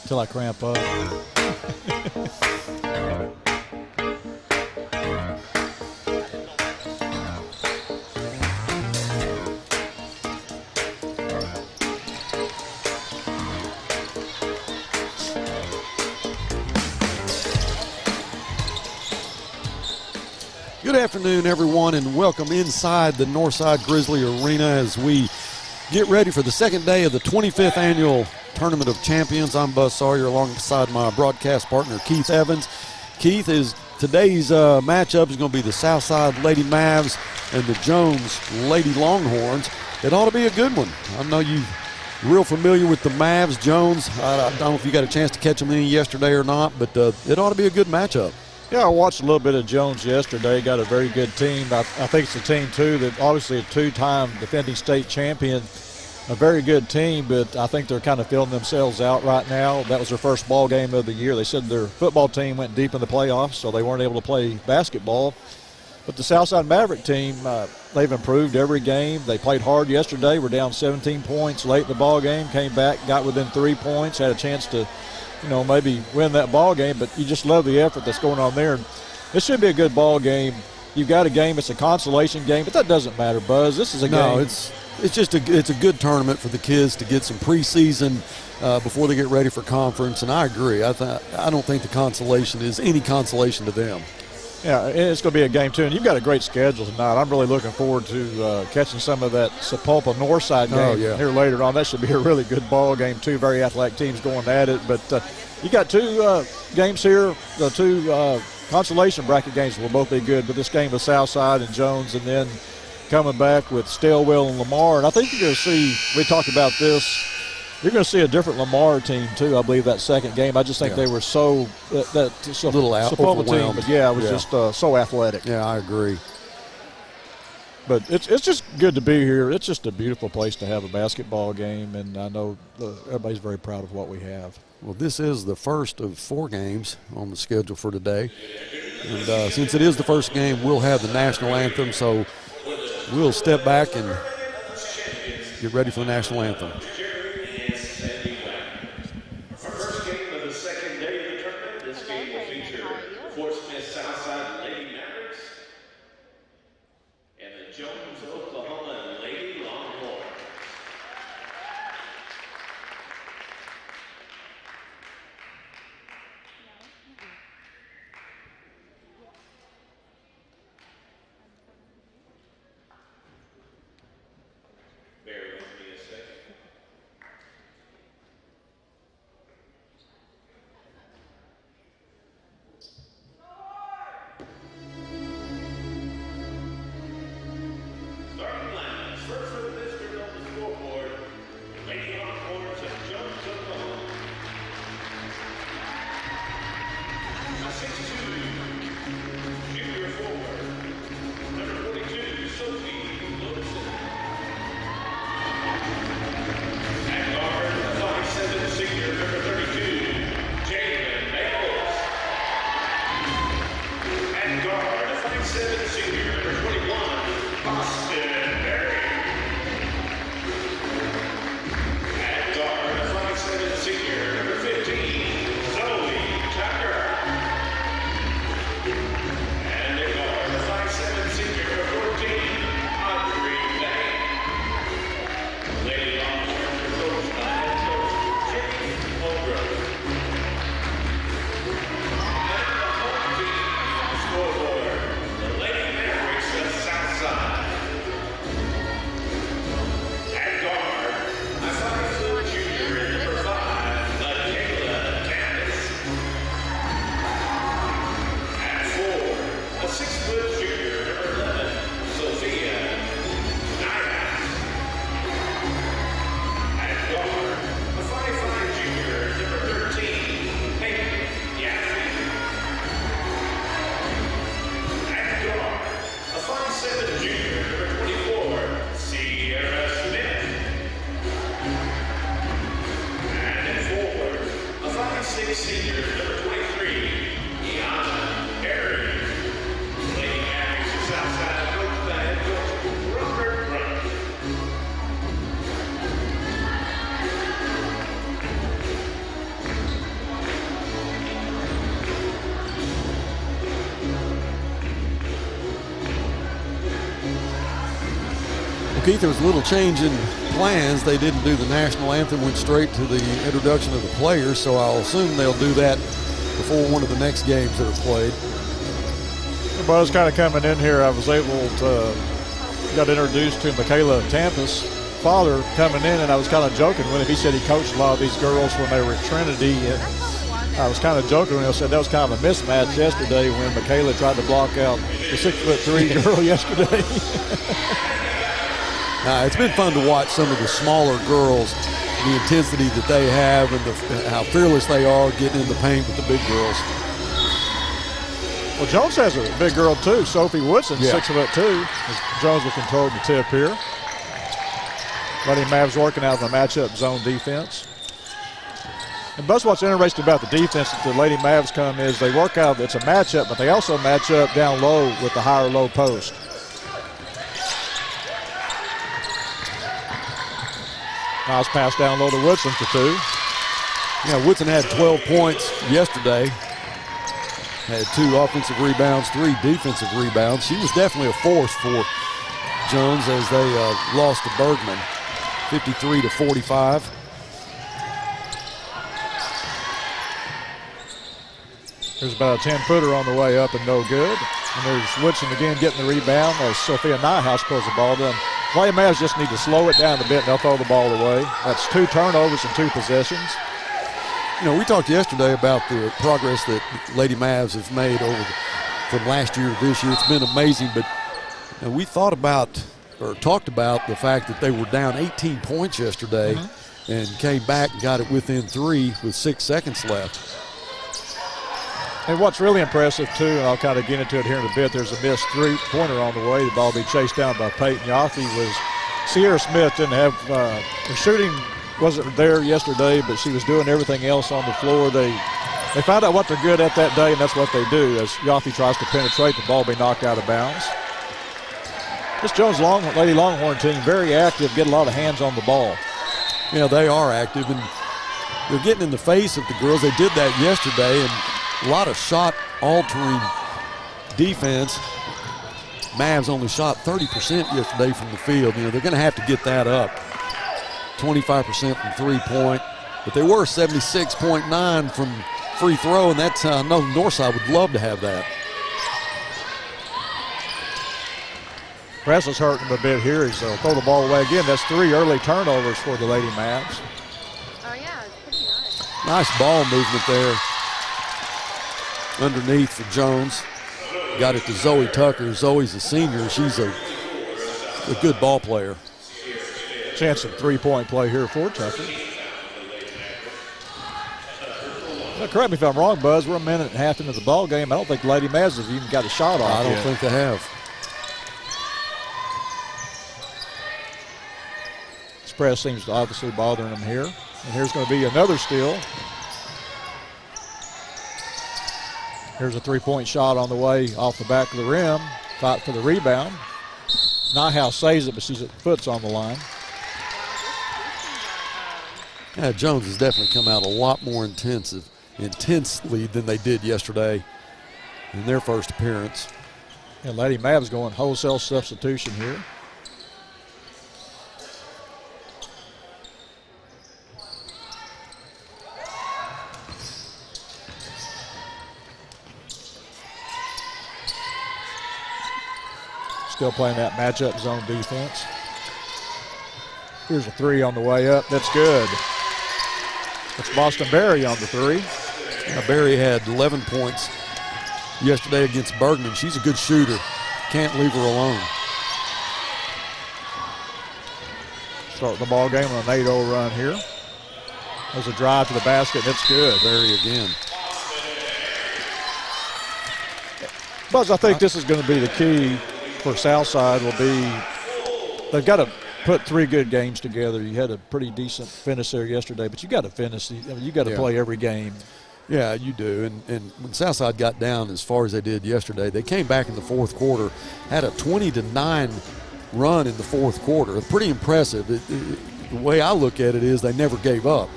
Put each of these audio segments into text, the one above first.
Till I cramp up. Good afternoon, everyone, and welcome inside the Northside Grizzly Arena as we get ready for the second day of the 25th Annual Tournament of Champions. I'm Buzz Sawyer alongside my broadcast partner, Keith Evans. Keith, today's matchup is going to be the Southside Lady Mavs and the Jones Lady Longhorns. It ought to be a good one. I know you're real familiar with the Mavs, Jones. I don't know if you got a chance to catch them any yesterday or not, but it ought to be a good matchup. Yeah, I watched a little bit of Jones yesterday. Got a very good team. I think it's a team, too, that obviously a two-time defending state champion. A very good team, but I think they're kind of filling themselves out right now. That was their first ball game of the year. They said their football team went deep in the playoffs, so they weren't able to play basketball. But the Southside Maverick team, they've improved every game. They played hard yesterday. We're down 17 points late in the ball game, came back, got within 3 points, had a chance to maybe win that ball game, but you just love the effort that's going on there. And it should be a good ball game. You've got a game, it's a consolation game, but that doesn't matter, Buzz. This is a game. No, it's just it's a good tournament for the kids to get some preseason before they get ready for conference, and I agree. I don't think the consolation is any consolation to them. Yeah, it's going to be a game, too, and you've got a great schedule tonight. I'm really looking forward to catching some of that Sapulpa Northside game here later on. That should be a really good ball game, too. Very athletic teams going at it. But you got two games here, the two consolation bracket games will both be good, but this game with Southside and Jones, and then coming back with Stilwell and Lamar. And I think you're going to see, we talked about this, you're going to see a different Lamar team, too, I believe, that second game. I just think they were so a little overwhelmed. But, it was just so athletic. Yeah, I agree. But it's just good to be here. It's just a beautiful place to have a basketball game, and I know everybody's very proud of what we have. Well, this is the first of 4 games on the schedule for today. And since it is the first game, we'll have the national anthem, so we'll step back and get ready for the national anthem. First game of the second day of the tournament. This game will feature Fort Smith Southside Lady Mavericks and the Jones, Oklahoma Lady Longhorns. Bear with me a second. Starting lineups. First for the district on the scoreboard, Lady Longhorns of Jones, Oklahoma. A 6'2", junior forward, number 42, Sophie Lodeson. At guard, 5'7", senior, number 32, Jalen Bales. At guard, 5'7", senior, number 21, Boston Berry. At guard, 5'7", senior, number 15, Zoe Tucker. And at guard, 5'7", senior, number 14, Audrey Bay. Lady Longhorns are coached by head coach Jimmy Holbrook. And the home team on the scoreboard, the Lady Mavericks of Southside. At guard, a 5-foot junior and number 5, LaKayla Candace. At 4, a 6-foot junior, number 11, Sophia Naya. At guard, a 5'5" junior, number 13, Peyton Yaffe. At guard, a 5'7" junior, number 24, Sierra Smith. And at forward, a 5'6" senior, number 23, Iana Berry. Lady Mavericks of Southside, coached by head coach Robert Brunt. Keith, there was a little change in plans. They didn't do the national anthem, went straight to the introduction of the players, so I'll assume they'll do that before one of the next games that are played. The buzz kind of coming in here, I was able to got introduced to Michaela Tampa's father coming in, and I was kind of joking with him. He said he coached a lot of these girls when they were at Trinity, and I was kind of joking when I said that was kind of a mismatch yesterday when Michaela tried to block out the 6'3" girl yesterday. It's been fun to watch some of the smaller girls, the intensity that they have and how fearless they are getting in the paint with the big girls. Well, Jones has a big girl too, Sophie Woodson, Yeah. 6'2". Jones will control the tip here. Lady Mavs working out of the matchup zone defense. And Buzz, what's interesting about the defense that the Lady Mavs come is they work out, it's a matchup, but they also match up down low with the higher low post. Nice pass down low to Woodson for 2. Yeah, Woodson had 12 points yesterday. Had 2 offensive rebounds, 3 defensive rebounds. She was definitely a force for Jones as they lost to Bergman, 53-45. There's about a 10-footer on the way up and no good. And there's Woodson again getting the rebound as Sophia Nyhouse pulls the ball down. Lady Mavs just need to slow it down a bit and they'll throw the ball away. That's 2 turnovers and 2 possessions. You know, we talked yesterday about the progress that Lady Mavs have made from last year to this year. It's been amazing, but we talked about the fact that they were down 18 points yesterday and came back and got it within 3 with 6 seconds left. And what's really impressive, too, and I'll kind of get into it here in a bit, there's a missed 3-pointer on the way. The ball be chased down by Peyton Yaffe. Was Sierra Smith didn't have her shooting wasn't there yesterday, but she was doing everything else on the floor. They find out what they're good at that day, and that's what they do. As Yaffe tries to penetrate, the ball be knocked out of bounds. This Jones Lady Longhorn team, very active, get a lot of hands on the ball. Yeah, they are active, and they're getting in the face of the girls. They did that yesterday, and a lot of shot-altering defense. Mavs only shot 30% yesterday from the field. You know, they're going to have to get that up. 25% from three-point, but they were 76.9 from free throw, and that's I know Northside would love to have that. Press is hurting them a bit here. He's throw the ball away again. That's 3 early turnovers for the Lady Mavs. Oh, yeah, it's pretty nice. Nice ball movement there underneath for Jones. Got it to Zoe Tucker. Zoe's a senior. She's a good ball player. Chance of 3-point play here for Tucker. Now, correct me if I'm wrong, Buzz. We're a minute and a half into the ball game. I don't think Lady Mavs have even got a shot off I don't yet. think they have. This press seems to obviously bothering them here. And here's going to be another steal. Here's a 3-point shot on the way off the back of the rim. Fight for the rebound. Nyhouse saves it, but she's foot's on the line. Yeah, Jones has definitely come out a lot more intensely than they did yesterday in their first appearance. And Lady Mavs going wholesale substitution here. Still playing that matchup zone defense. Here's a 3 on the way up. That's good. It's Boston Berry on the 3. Now, Berry had 11 points yesterday against Bergman. She's a good shooter. Can't leave her alone. Starting the ball game on an 8-0 run here. There's a drive to the basket, and it's good. Berry again. Buzz, I think this is going to be the key for Southside will be they've got to put 3 good games together. You had a pretty decent finish there yesterday, but you got to finish. You got to play every game. Yeah, you do. And when Southside got down as far as they did yesterday, they came back in the fourth quarter, had a 20-9 run in the fourth quarter. Pretty impressive. The way I look at it is they never gave up.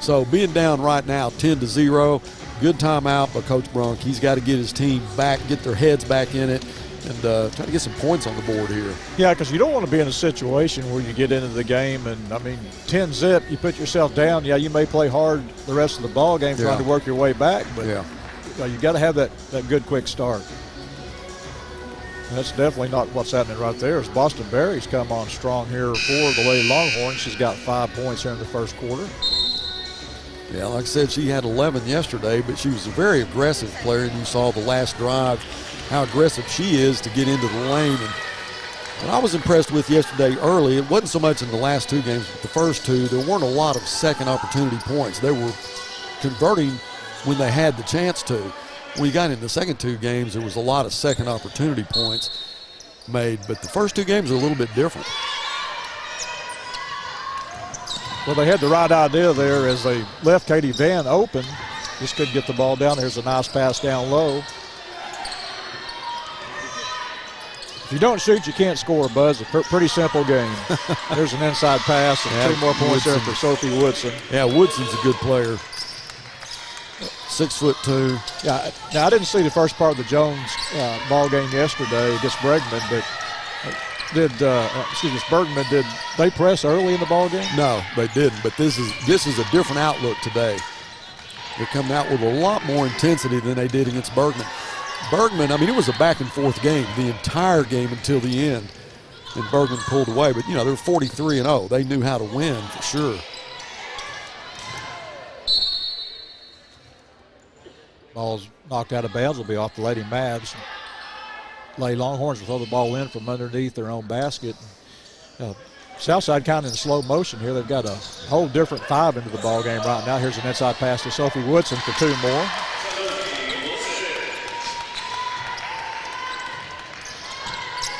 So being down right now 10-0, good timeout by Coach Brunk. He's got to get his team back, get their heads back in it, and try to get some points on the board here. Yeah, because you don't want to be in a situation where you get into the game and, 10-zip, you put yourself down. Yeah, you may play hard the rest of the ball game trying to work your way back, but you got to have that good quick start. And that's definitely not what's happening right there. As Boston Berry's come on strong here for the Lady Longhorns. She's got 5 points here in the first quarter. Yeah, like I said, she had 11 yesterday, but she was a very aggressive player, and you saw the last drive how aggressive she is to get into the lane. And what I was impressed with yesterday early, it wasn't so much in the last 2 games, but the first 2, there weren't a lot of second opportunity points. They were converting when they had the chance to. When you got into the second 2 games, there was a lot of second opportunity points made, but the first 2 games are a little bit different. Well, they had the right idea there as they left Katie Van open. Just couldn't get the ball down. There's a nice pass down low. If you don't shoot, you can't score, Buzz. A pretty simple game. There's an inside pass and 2 more points there for Sophie Woodson. Yeah, Woodson's a good player. 6'2". Yeah. Now I didn't see the first part of the Jones ball game yesterday against Bregman, but Bergman, did they press early in the ball game? No, they didn't. But this is a different outlook today. They're coming out with a lot more intensity than they did against Bergman. Bergman, it was a back-and-forth game the entire game until the end, and Bergman pulled away. But, they're 43-0. They knew how to win for sure. Ball's knocked out of bounds. Will be off the Lady Mavs. Lady Longhorns will throw the ball in from underneath their own basket. Southside kind of in slow motion here. They've got a whole different 5 into the ball game right now. Here's an inside pass to Sophie Woodson for 2 more.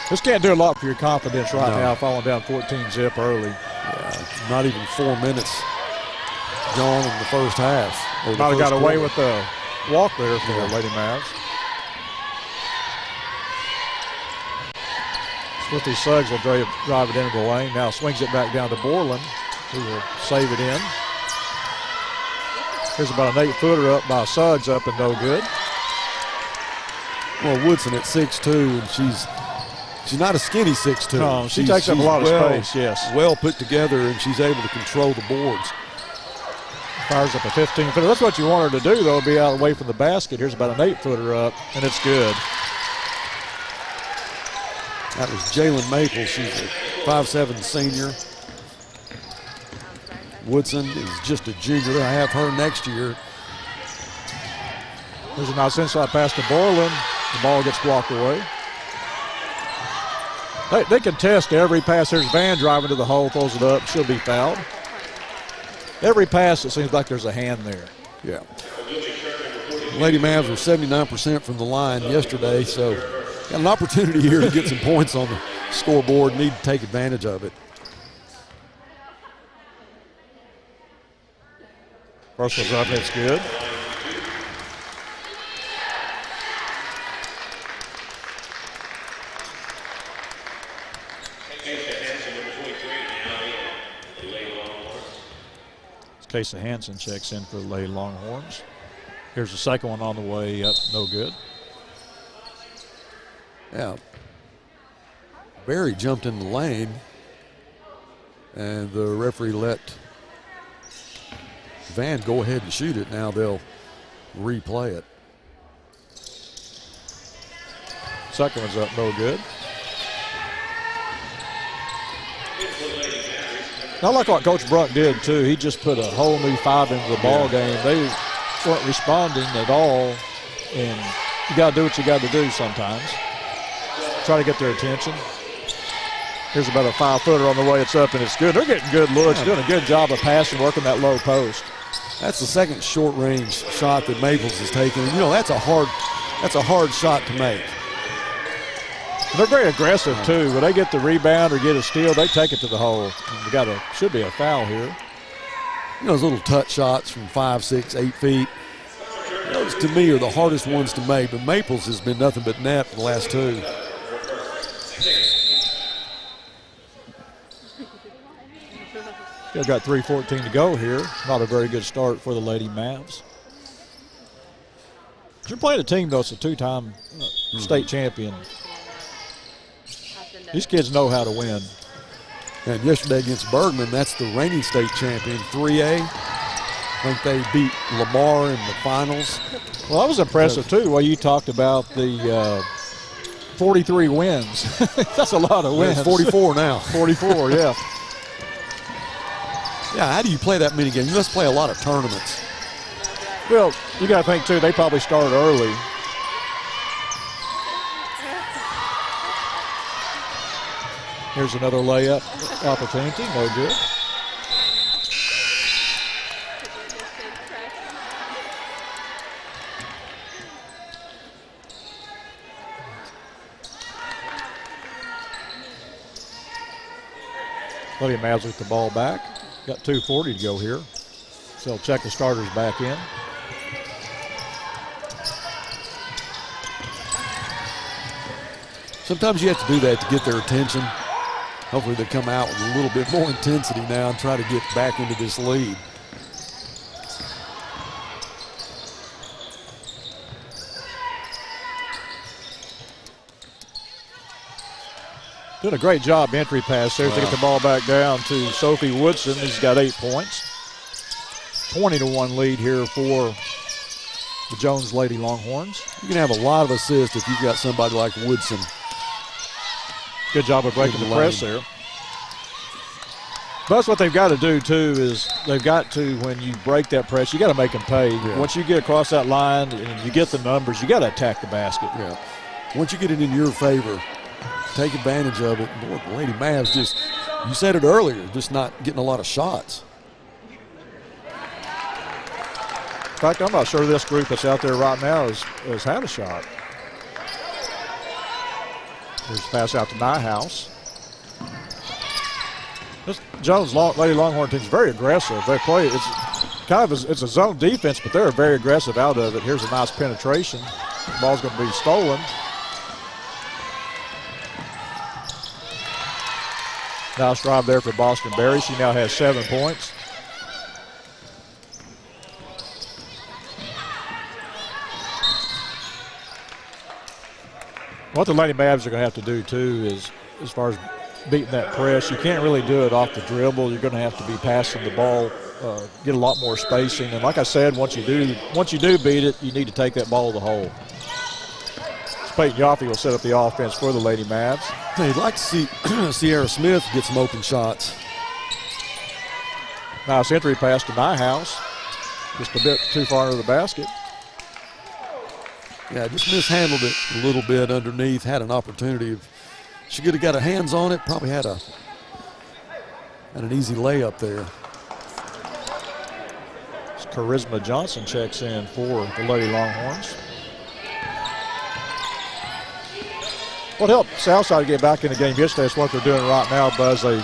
This can't do a lot for your confidence right now, falling down 14-zip early. Yeah, not even 4 minutes gone in the first half. Might have got away with the walk there for the Lady Mavs. Swifty Suggs will drive it into the lane. Now swings it back down to Borland, who will save it in. Here's about an 8-footer up by Suggs, up and no good. Well, Woodson at 6'2", and she's not a skinny 6'2". No, she takes up a lot of space, yes. Well put together, and she's able to control the boards. Fires up a 15-footer. That's what you want her to do, though, be out away from the basket. Here's about an 8-footer up, and it's good. That was Jalen Maples. She's a 5'7" senior. Woodson is just a junior. They'll have her next year. There's a nice inside pass to Borland. The ball gets blocked away. They contest every pass. There's Van driving to the hole, throws it up. She'll be fouled. Every pass, it seems like there's a hand there. Yeah. Lady Mavs were 79% from the line yesterday, so got an opportunity here to get some points on the scoreboard. Need to take advantage of it. First one's up, that's good. Casey Hansen checks in for the Lady Longhorns. Here's the second one on the way up, no good. Yeah. Berry jumped in the lane, and the referee let Van go ahead and shoot it. Now they'll replay it. Second one's up, no good. Not like what Coach Brunk did, too. He just put a whole new 5 into the ball game. They weren't responding at all, and you got to do what you got to do sometimes. Try to get their attention. Here's about a 5-footer on the way. It's up, and it's good. They're getting good looks, doing a good job of passing, working that low post. That's the second short-range shot that Maples has taken. And, that's a hard shot to make. They're very aggressive, too. When they get the rebound or get a steal, they take it to the hole. Should be a foul here. Those little touch shots from 5, 6, 8 feet. Those, to me, are the hardest ones to make. But Maples has been nothing but net for the last 2. Still got 3:14 to go here. Not a very good start for the Lady Mavs. You're playing a team, though, it's a 2-time state champion. These kids know how to win. And yesterday against Bergman, that's the reigning state champion, 3A. I think they beat Lamar in the finals. Well, that was impressive, too, while you talked about the 43 wins. That's a lot of wins. It's 44 now. 44, yeah. Yeah, how do you play that many games? You must play a lot of tournaments. Well, you got to think, too, they probably started early. Here's another layup opportunity. No good. Lady Mavs with the ball back. Got 2:40 to go here. So they'll check the starters back in. Sometimes you have to do that to get their attention. Hopefully they come out with a little bit more intensity now and try to get back into this lead. Doing a great job entry pass there to get the ball back down to Sophie Woodson. He's got 8 points. 20-1 lead here for the Jones Lady Longhorns. You can have a lot of assists if you've got somebody like Woodson. Good job of breaking the press there. But that's what they've got to do, too, is they've got to, when you break that press, you got to make them pay. Yeah. Once you get across that line and you get the numbers, you got to attack the basket. Yeah. Once you get it in your favor, take advantage of it. Boy, the Lady Mavs just, you said it earlier, just not getting a lot of shots. In fact, I'm not sure this group that's out there right now has had a shot. There's a pass out to Nyhouse. This Jones Lady Longhorn team is very aggressive. They play, it's kind of it's a zone defense, but they're very aggressive out of it. Here's a nice penetration. The ball's going to be stolen. Nice drive there for Boston Berry. She now has 7 points. What the Lady Mavs are going to have to do, too, is as far as beating that press, you can't really do it off the dribble. You're going to have to be passing the ball, get a lot more spacing. And like I said, once you do beat it, you need to take that ball to the hole. Peyton Yaffe will set up the offense for the Lady Mavs. Hey, I'd like to see Sierra Smith get some open shots. Nice entry pass to Nyhouse. Just a bit too far into the basket. Yeah, just mishandled it a little bit underneath. Had an opportunity. If she could have got her hands on it, probably had an easy layup there. Charisma Johnson checks in for the Lady Longhorns. What helped Southside get back in the game yesterday is what they're doing right now, Buzz. They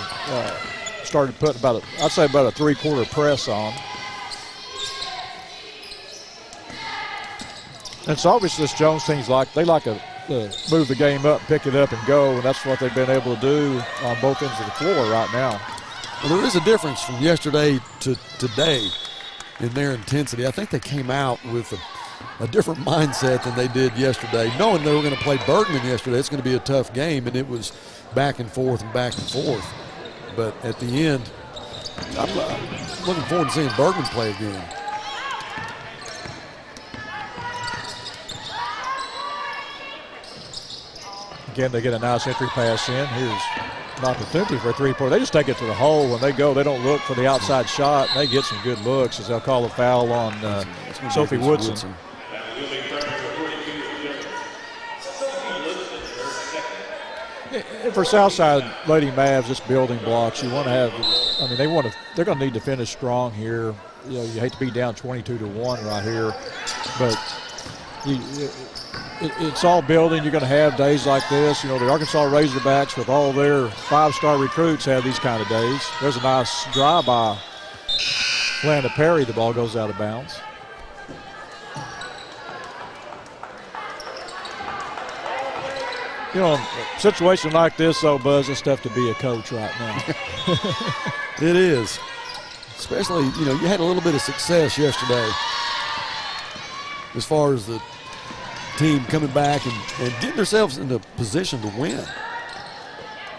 started putting I'd say about a three-quarter press on. And it's obvious this Jones team's they like to move the game up, pick it up, and go, and that's what they've been able to do on both ends of the floor right now. Well, there is a difference from yesterday to today in their intensity. I think they came out with a different mindset than they did yesterday, knowing they were going to play Bergman yesterday. It's going to be a tough game, and it was back and forth and back and forth. But at the end, I'm looking forward to seeing Bergman play again. Again, they get a nice entry pass in. Here's an opportunity for a three-pointer. They just take it to the hole. When they go, they don't look for the outside shot. They get some good looks as they'll call a foul on Sophie Woodson. For Southside Lady Mavs, it's building blocks. You want to have, they're going to need to finish strong here. You hate to be down 22-1 right here, but it's all building. You're going to have days like this. The Arkansas Razorbacks with all their five-star recruits have these kind of days. There's a nice drive by Lana Perry. The ball goes out of bounds. A situation like this, though, Buzz, it's tough to be a coach right now. It is. Especially, you had a little bit of success yesterday as far as the team coming back and getting themselves into a position to win.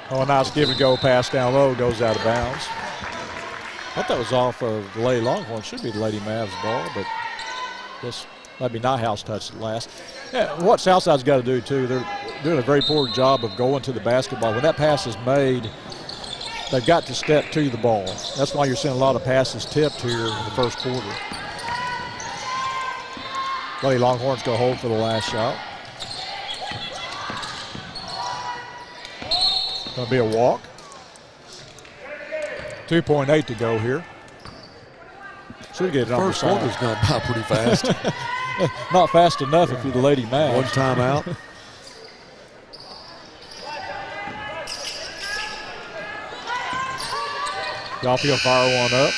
Oh, a nice give and go pass down low, goes out of bounds. I thought that was off of the Lady Longhorns. Should be the Lady Mavs ball, but this might be Nyhouse touched it last. Yeah, what Southside's got to do, too, they're doing a very poor job of going to the basketball. When that pass is made, they've got to step to the ball. That's why you're seeing a lot of passes tipped here in the first quarter. Lady Longhorns go hold for the last shot. Going to be a walk. 2.8 to go here. Should get it on the first quarter's gone by pretty fast. Not fast enough if you're the Lady Mavs. One timeout. Y'all feel fire one up.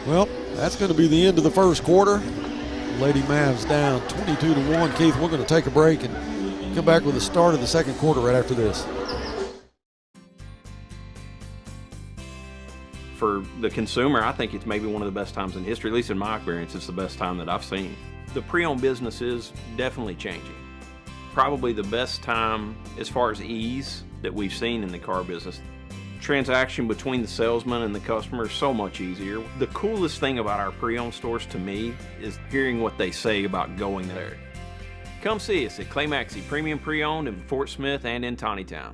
Well, that's going to be the end of the first quarter. Lady Mavs down 22-1. Keith, we're going to take a break and come back with the start of the second quarter right after this. For the consumer, I think it's maybe one of the best times in history, at least in my experience, it's the best time that I've seen. The pre-owned business is definitely changing. Probably the best time as far as ease that we've seen in the car business. Transaction between the salesman and the customer is so much easier. The coolest thing about our pre-owned stores to me is hearing what they say about going there. Come see us at Clay Maxey Premium Pre-Owned in Fort Smith and in Tawnytown.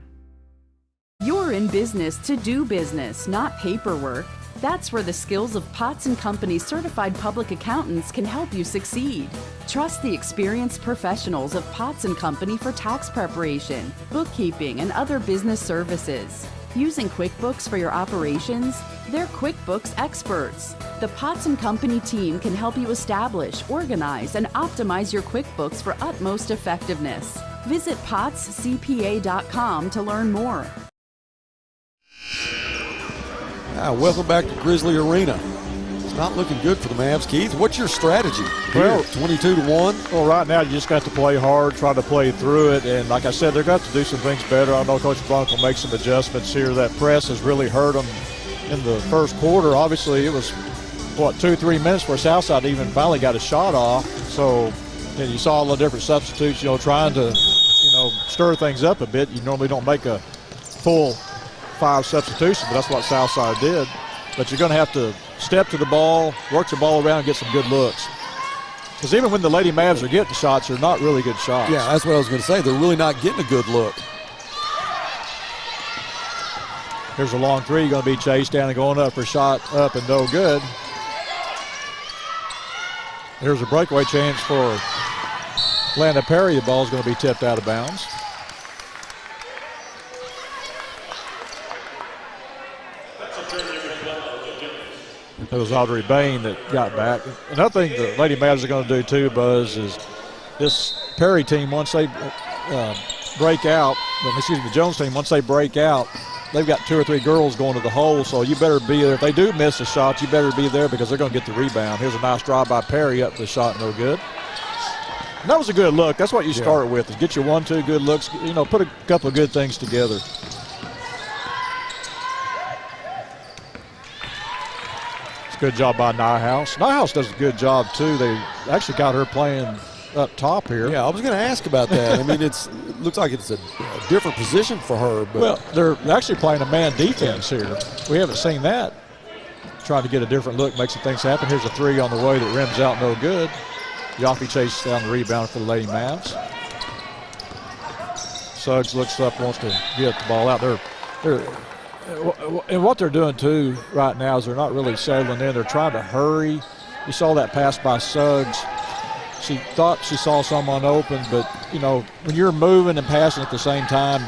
You're in business to do business, not paperwork. That's where the skills of Potts & Company certified public accountants can help you succeed. Trust the experienced professionals of Potts & Company for tax preparation, bookkeeping, and other business services. Using QuickBooks for your operations? They're QuickBooks experts. The Potts & Company team can help you establish, organize, and optimize your QuickBooks for utmost effectiveness. Visit pottscpa.com to learn more. Welcome back to Grizzly Arena. It's not looking good for the Mavs. Keith, what's your strategy? Well, 22-1. Well, right now you just got to play hard, try to play through it, and like I said, they've got to do some things better. I know Coach Bronk will make some adjustments here. That press has really hurt them in the first quarter. Obviously, it was, 2-3 minutes where Southside even finally got a shot off. So, and you saw all the different substitutes, trying to, stir things up a bit. You normally don't make a full 5 substitutions, but that's what Southside did. But you're going to have to step to the ball, work the ball around, and get some good looks. Because even when the Lady Mavs are getting shots, they're not really good shots. Yeah, that's what I was going to say. They're really not getting a good look. Here's a long three, going to be chased down and going up for a shot up and no good. Here's a breakaway chance for Landa Perry. The ball's going to be tipped out of bounds. It was Audrey Bain that got back. Another thing the Lady Mavs are going to do too, Buzz, is this Perry team, once they break out, the Jones team, once they break out, they've got 2 or 3 girls going to the hole, so you better be there. If they do miss a shot, you better be there because they're going to get the rebound. Here's a nice drive by Perry up for the shot, no good. And that was a good look. That's what you start with, is get your 1-2 good looks, put a couple of good things together. Good job by Nyhouse. Nyhouse does a good job, too. They actually got her playing up top here. Yeah, I was going to ask about that. I mean, it looks like it's a different position for her. But well, they're actually playing a man defense here. We haven't seen that. Trying to get a different look, make some things happen. Here's a 3 on the way that rims out, no good. Yaffe chases down the rebound for the Lady Mavs. Suggs looks up, wants to get the ball out. And what they're doing, too, right now is they're not really settling in. They're trying to hurry. You saw that pass by Suggs. She thought she saw someone open, but, when you're moving and passing at the same time,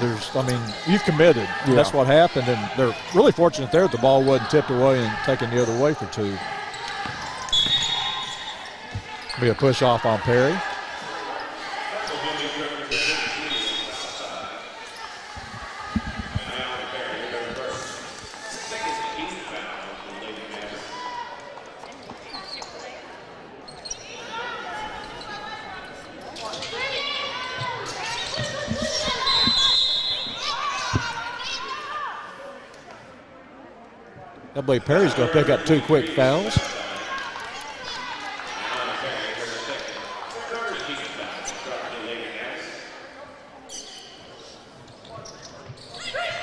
you've committed. Yeah. That's what happened, and they're really fortunate there that the ball wasn't tipped away and taken the other way for 2. Be a push off on Perry. I believe Perry's going to pick up 2 quick fouls.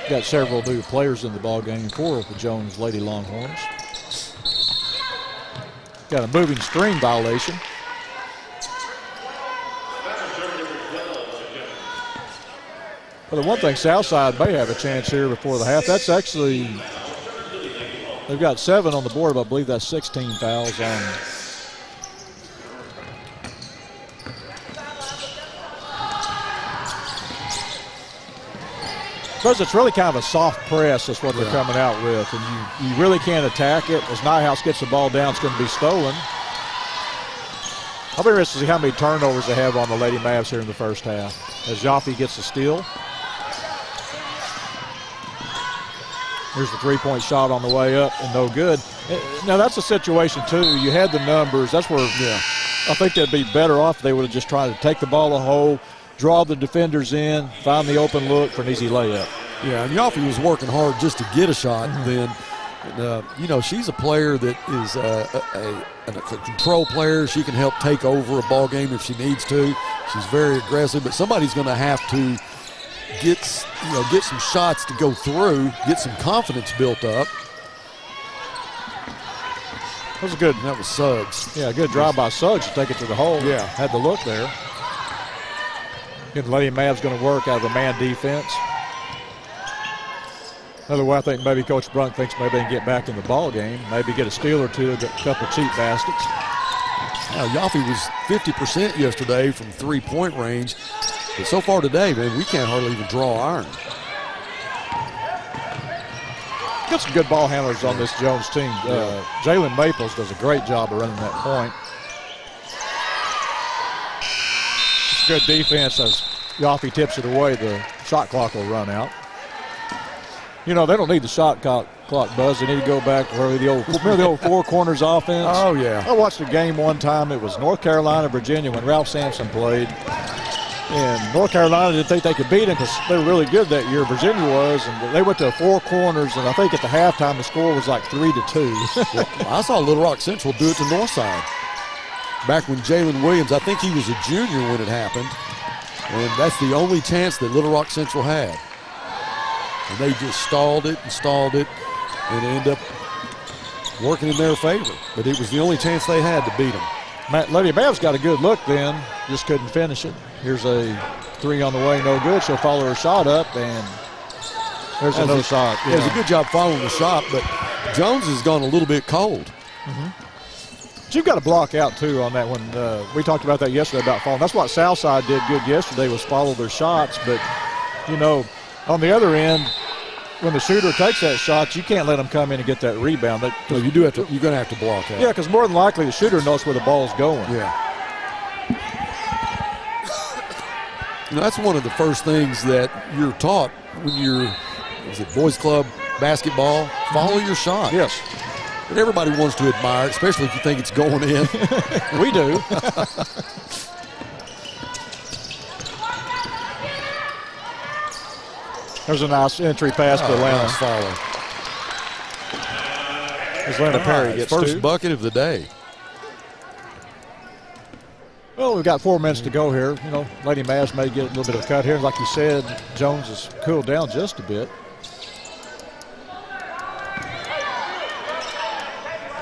got several new players in the ball game for the Jones Lady Longhorns. Got a moving screen violation. Well, the one thing, Southside may have a chance here before the half. That's actually, they've got 7 on the board, but I believe that's 16 fouls on. Because it's really kind of a soft press is what they're coming out with, and you really can't attack it. As Nyhouse gets the ball down, it's going to be stolen. I'll be interested to see how many turnovers they have on the Lady Mavs here in the first half. As Jaffe gets the steal. Here's the three-point shot on the way up and no good. Now that's a situation too. You had the numbers. That's where I think they'd be better off if they would have just tried to take the ball to the hole, draw the defenders in, find the open look for an easy layup. Yeah, and Jaffe was working hard just to get a shot. Then, you know, she's a player that is a control player. She can help take over a ball game if she needs to. She's very aggressive, but somebody's going to have to get some shots to go through, get some confidence built up. That was good. That was Suggs. Yeah, good drive by Suggs to take it to the hole. Yeah. Had the look there. Again, Lady Mav's going to work out of the man defense. Another way I think maybe Coach Brunk thinks maybe they can get back in the ball game, maybe get a steal or two, a couple of cheap baskets. Now, Jaffe was 50% yesterday from three-point range. But so far today, man, we can't hardly even draw iron. Got some good ball handlers on this Jones team. Jalen Maples does a great job of running that point. It's good defense as Jaffe tips it away. The shot clock will run out. You know, they don't need the shot clock, Buzz. They need to go back to where remember the old four corners offense? Oh, yeah. I watched a game one time. It was North Carolina, Virginia when Ralph Sampson played. And North Carolina didn't think they could beat them because they were really good that year. Virginia was, and they went to 4 corners, and I think at the halftime the score was like 3-2. Well, I saw Little Rock Central do it to Northside. Back when Jalen Williams, I think he was a junior when it happened, and that's the only chance that Little Rock Central had. And they just stalled it, and it ended up working in their favor. But it was the only chance they had to beat them. Lady Mav's got a good look then, just couldn't finish it. Here's a 3 on the way, no good. She'll follow her shot up, and there's another shot. Yeah. It was a good job following the shot, but Jones has gone a little bit cold. But you've got to block out, too, on that one. We talked about that yesterday about falling. That's what Southside did good yesterday was follow their shots. But, you know, on the other end, when the shooter takes that shot, you can't let them come in and get that rebound. No, you do have to. You're going to have to block out. Yeah, because more than likely the shooter knows where the ball's going. Yeah. You know, that's one of the first things that you're taught when you're, boys club basketball, follow your shot. Yes. But everybody wants to admire it, especially if you think it's going in. We do. There's a nice entry pass to Atlanta. Nice follow. Atlanta Perry gets first 2. bucket of the day. Well, we've got 4 minutes to go here. You know, Lady Mavs may get a little bit of a cut here. Like you said, Jones has cooled down just a bit.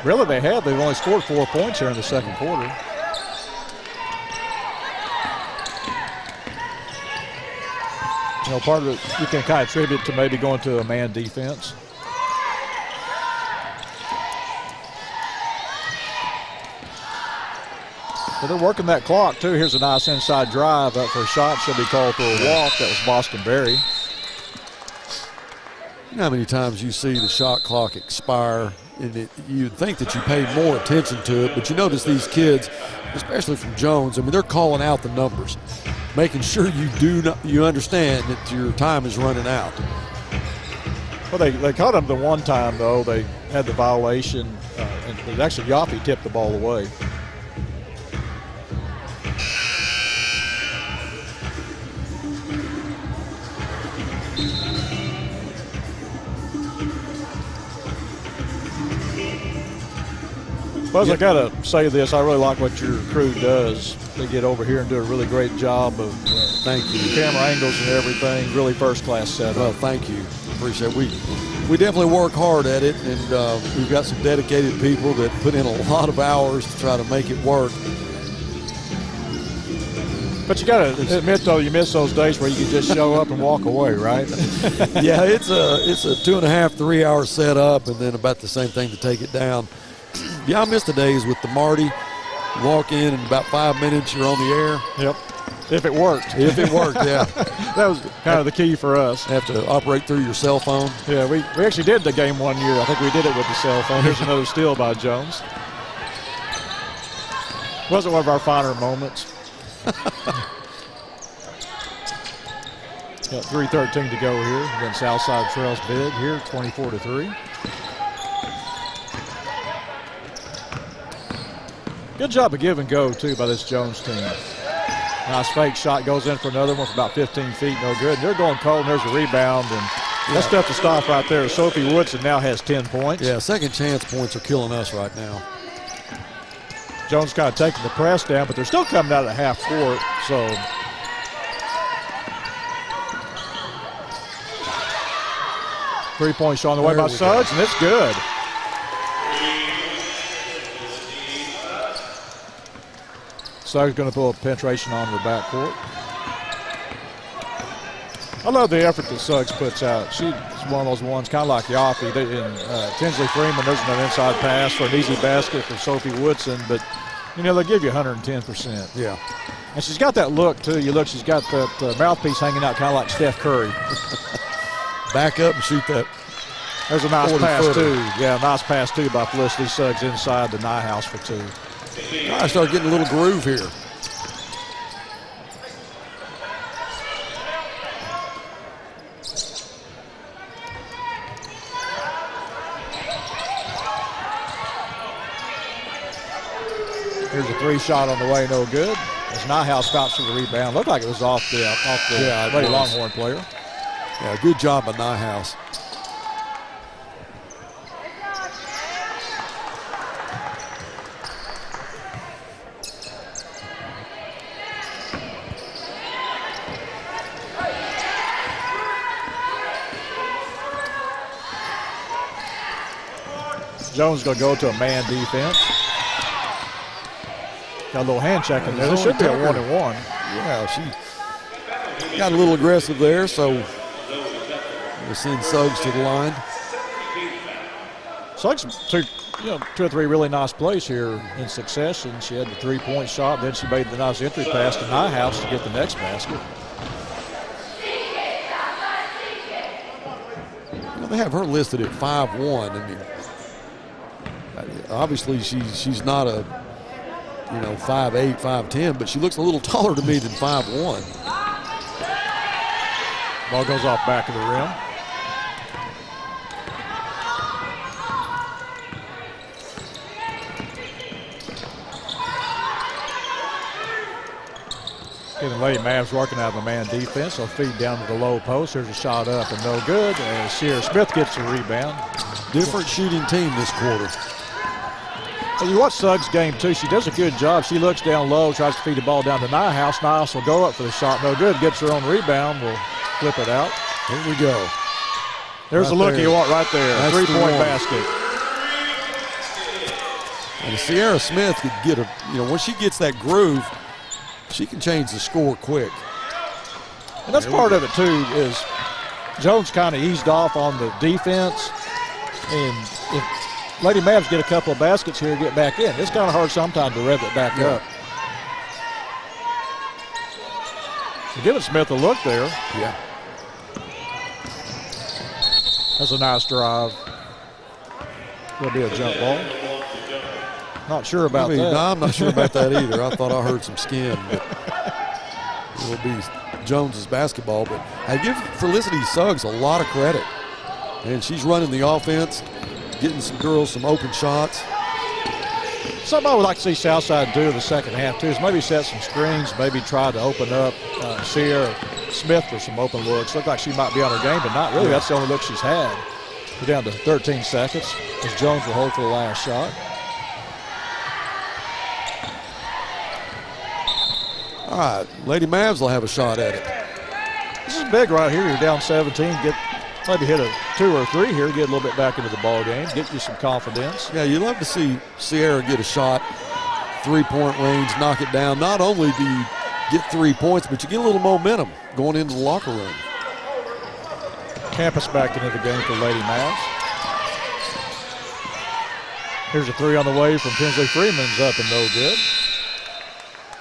Really, they have. They've only scored 4 points here in the second quarter. You know, part of it you can kind of attribute to maybe going to a man defense. But they're working that clock, too. Here's a nice inside drive up for a shot. She'll be called for a walk. That was Boston Berry. You know how many times you see the shot clock expire, and you'd think that you pay more attention to it, but you notice these kids, especially from Jones, I mean, they're calling out the numbers, making sure you understand that your time is running out. Well, they caught him the one time, though. They had the violation, and actually Jaffe tipped the ball away. Buzz, I got to say this. I really like what your crew does. They get over here and do a really great job of Thank you. camera angles and everything. Really first-class setup. Well, thank you. appreciate it. We definitely work hard at it, and we've got some dedicated people that put in a lot of hours to try to make it work. But you got to admit, though, you miss those days where you can just show up and walk away, right? Yeah, it's a 2.5, 3 hour setup, and then about the same thing to take it down. Yeah, I miss the days with the Marty. Walk in about 5 minutes, you're on the air. Yep. If it worked. If it worked, yeah. That was kind of the key for us. Have to operate through your cell phone. Yeah, we actually did the game one year. I think we did it with the cell phone. Here's another steal by Jones. Wasn't one of our finer moments. Got 3:13 to go here. Again, Southside trails big here, 24-3. Good job of give and go, too, by this Jones team. Nice fake shot, goes in for another one for about 15 feet, no good. And they're going cold, and there's a rebound, and that's tough to stop right there. Sophie Woodson now has 10 points. Yeah, second chance points are killing us right now. Jones kind of taking the press down, but they're still coming out of the half court, so. Three-point shot on the way by Suggs, and it's good. Suggs going to pull a penetration on the backcourt. I love the effort that Suggs puts out. She's one of those ones, kind of like Yaffe. Tinsley Freeman, there's an inside pass for an easy basket for Sophie Woodson, but, you know, they give you 110%. Yeah. And she's got that look, too. You look, she's got that mouthpiece hanging out kind of like Steph Curry. Back up and shoot that. There's a nice pass, footer. too. Yeah, nice pass, too, by Felicity Suggs inside the Nyhouse for two. I start getting a little groove here. Here's a three shot on the way, no good. As Nyhouse stops for the rebound. Looked like it was off the Lady Longhorn player. Yeah, good job by Nyhouse. Jones going to go to a man defense. Got a little hand check in there. This should be a 1-and-1. Yeah, she got a little aggressive there, so we'll send Suggs to the line. Suggs took 2 or 3 really nice plays here in succession. She had the 3-point shot, then she made the nice entry pass to Nyhouse to get the next basket. They have her listed at 5'1". I mean, obviously she's not a 5'8", 5'10", but she looks a little taller to me than 5'1". Ball goes off back of the rim. Getting Lady Mavs working out of the man defense. So feed down to the low post. There's a shot up and no good. And Sierra Smith gets the rebound. Different shooting team this quarter. And you watch Suggs' game, too. She does a good job. She looks down low, tries to feed the ball down to Nyhouse. Nyhouse will go up for the shot. No good. Gets her own rebound. Will flip it out. Here we go. There's right the look there. you want right there. That's 3-point the basket. And Sierra Smith could get once she gets that groove, she can change the score quick. And that's part of it, too, is Jones kind of eased off on the defense. And if Lady Mavs get a couple of baskets here, get back in. It's kind of hard sometimes to rev it back up. They're giving Smith a look there. Yeah. That's a nice drive. Will be a jump ball. Not sure about that. No, I'm not sure about that either. I thought I heard some skin, but it will be Jones's basketball. But I give Felicity Suggs a lot of credit. And she's running the offense, getting some girls some open shots. Something I would like to see Southside do in the second half, too, is maybe set some screens, maybe try to open up Sierra Smith for some open looks. Looked like she might be on her game, but not really. That's the only look she's had. We're down to 13 seconds as Jones will hold for the last shot. All right, Lady Mavs will have a shot at it. This is big right here. You're down 17. Get maybe hit a 2 or 3 here, get a little bit back into the ball game, get you some confidence. Yeah, you love to see Sierra get a shot, 3-point range, knock it down. Not only do you get 3 points, but you get a little momentum going into the locker room. Campus back into the game for Lady Mavs. Here's a 3 on the way from Tinsley Freeman's up and no good.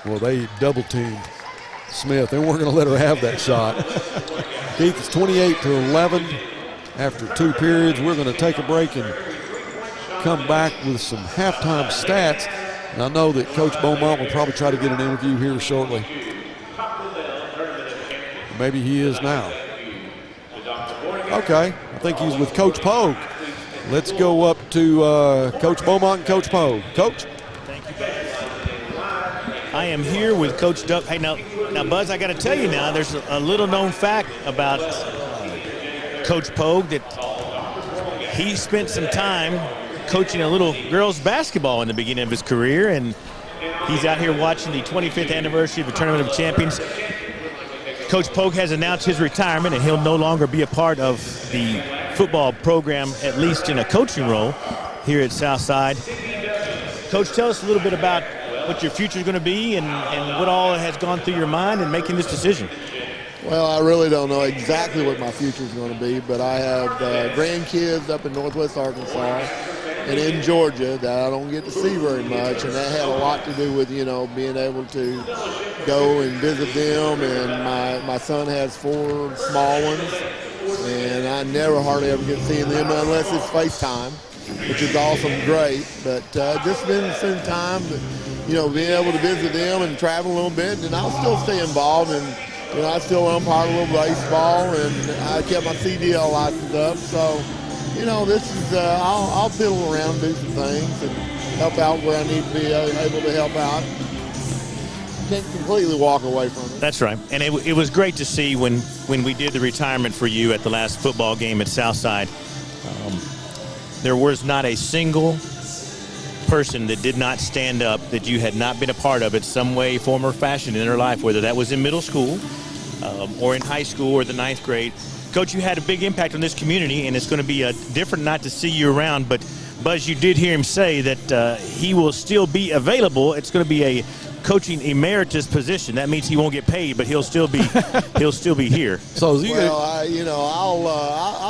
Well, they double-teamed Smith. They weren't going to let her have that shot. Keith, it's 28-11 after 2 periods. We're going to take a break and come back with some halftime stats. And I know that Coach Beaumont will probably try to get an interview here shortly. Maybe he is now. Okay, I think he's with Coach Pogue. Let's go up to Coach Beaumont and Coach Pogue. Coach? Thank you, Buzz. I am here with Coach Doug. Hey, now, Buzz, I got to tell you now, there's a little known fact about Coach Pogue that he spent some time coaching a little girls basketball in the beginning of his career, and he's out here watching the 25th anniversary of the Tournament of Champions. Coach Pogue has announced his retirement, and he'll no longer be a part of the football program, at least in a coaching role here at Southside. Coach, tell us a little bit about what your future is going to be and what all has gone through your mind in making this decision. Well, I really don't know exactly what my future is going to be, but I have grandkids up in Northwest Arkansas and in Georgia that I don't get to see very much, and that had a lot to do with, being able to go and visit them. And my son has 4 small ones, and I never hardly ever get to see them unless it's FaceTime, which is awesome, great. But just been some time, being able to visit them and travel a little bit, and I'll still stay involved. And I still umpire a little baseball, and I kept my CDL license up. So, this is I'll fiddle around and do some things and help out where I need to be able to help out. Can't completely walk away from it. That's right. And it was great to see when we did the retirement for you at the last football game at Southside. There was not a single person that did not stand up that you had not been a part of in some way, form, or fashion in their life, whether that was in middle school or in high school or the 9th grade. Coach, you had a big impact on this community, and it's going to be different not to see you around. But, Buzz, you did hear him say that he will still be available. It's going to be a coaching emeritus position. That means he won't get paid, but he'll still be here. So I'll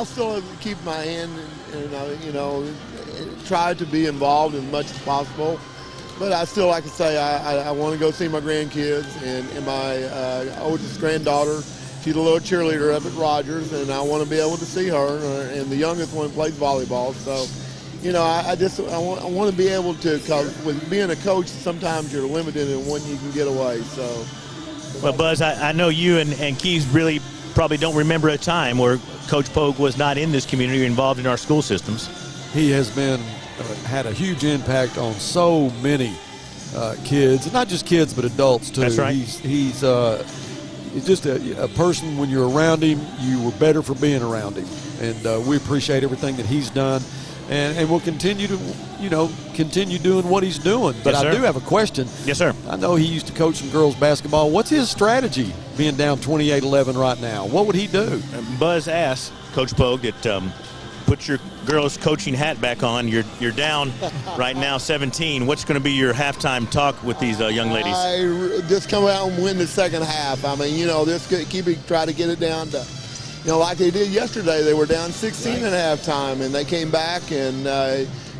still keep my hand and try to be involved as much as possible. But I still, like to say, I want to go see my grandkids and my oldest granddaughter. She's a little cheerleader up at Rogers, and I want to be able to see her. And the youngest one plays volleyball. So, I want to be able to, because with being a coach, sometimes you're limited in when you can get away. So. Well, Buzz, I know you and Keith really probably don't remember a time where Coach Pogue was not in this community or involved in our school systems. He has been had a huge impact on so many kids, and not just kids but adults too. That's right. He's just a person. When you're around him, you were better for being around him, and we appreciate everything that he's done, and we'll continue to continue doing what he's doing. But yes, I do have a question. Yes, sir. I know he used to coach some girls basketball. What's his strategy being down 28-11 right now? What would he do? Buzz asked Coach Pogue that put your girls' coaching hat back on. You're down right now 17. What's going to be your halftime talk with these young ladies? I just come out and win the second half. I mean, just try to get it down to, like they did yesterday. They were down 16 at halftime, and they came back and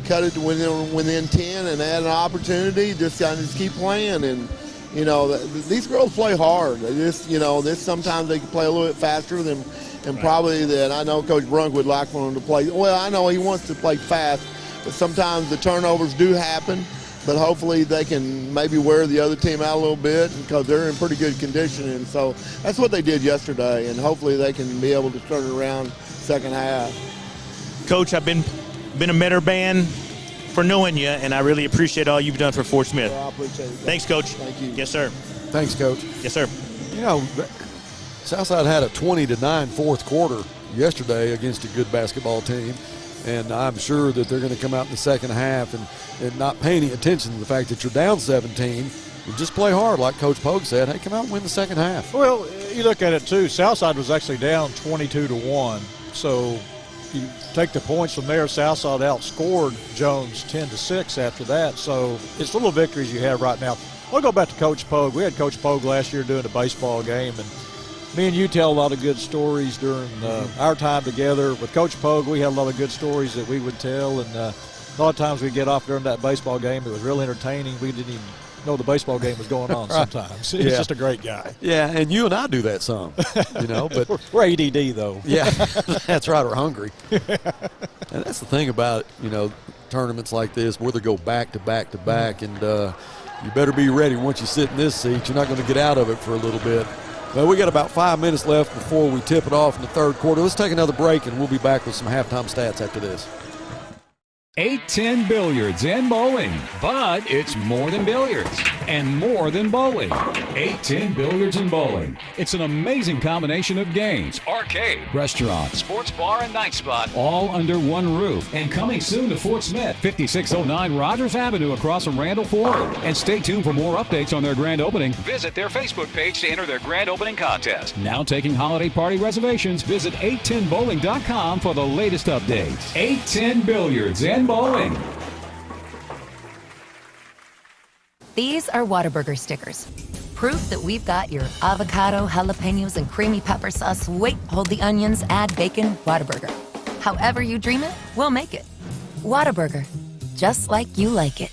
cut it to within 10 and had an opportunity. Just keep playing. And, these girls play hard. They just, sometimes they can play a little bit faster than and probably that I know Coach Brunk would like for them to play. Well, I know he wants to play fast, but sometimes the turnovers do happen. But hopefully they can maybe wear the other team out a little bit because they're in pretty good condition. And so that's what they did yesterday, and hopefully they can be able to turn it around second half. Coach, I've been a Metter fan for knowing you, and I really appreciate all you've done for Fort Smith. Well, I appreciate it. Thanks, Coach. Thank you. Yes, sir. Thanks, Coach. Yes, sir. Southside had a 20-9 fourth quarter yesterday against a good basketball team, and I'm sure that they're going to come out in the second half and not pay any attention to the fact that you're down 17 and just play hard, like Coach Pogue said. Hey, come out and win the second half. Well, you look at it too. Southside was actually down 22-1. So you take the points from there. Southside outscored Jones 10-6 after that. So it's little victories you have right now. I'll go back to Coach Pogue. We had Coach Pogue last year doing a baseball game, and me and you tell a lot of good stories during our time together. With Coach Pogue, we had a lot of good stories that we would tell, and a lot of times we get off during that baseball game. It was real entertaining. We didn't even know the baseball game was going on Right. sometimes. He's just a great guy. Yeah, and you and I do that some, but we're ADD, though. Yeah, that's right. We're hungry. And that's the thing about, tournaments like this where they go back to back to back, and you better be ready. Once you sit in this seat, you're not going to get out of it for a little bit. Well, we got about 5 minutes left before we tip it off in the third quarter. Let's take another break, and we'll be back with some halftime stats after this. 810 Billiards and Bowling, but it's more than billiards and more than bowling. 810 Billiards and Bowling. It's an amazing combination of games, arcade, restaurant, sports bar, and night spot, all under one roof. And coming soon to Fort Smith, 5609 Rogers Avenue across from Randall Ford. And stay tuned for more updates on their grand opening. Visit their Facebook page to enter their grand opening contest. Now taking holiday party reservations. Visit 810bowling.com for the latest updates. 810 Billiards and Bowling. These are Whataburger stickers. Proof that we've got your avocado, jalapenos, and creamy pepper sauce. Wait, hold the onions, add bacon, Whataburger. However you dream it, we'll make it. Whataburger, just like you like it.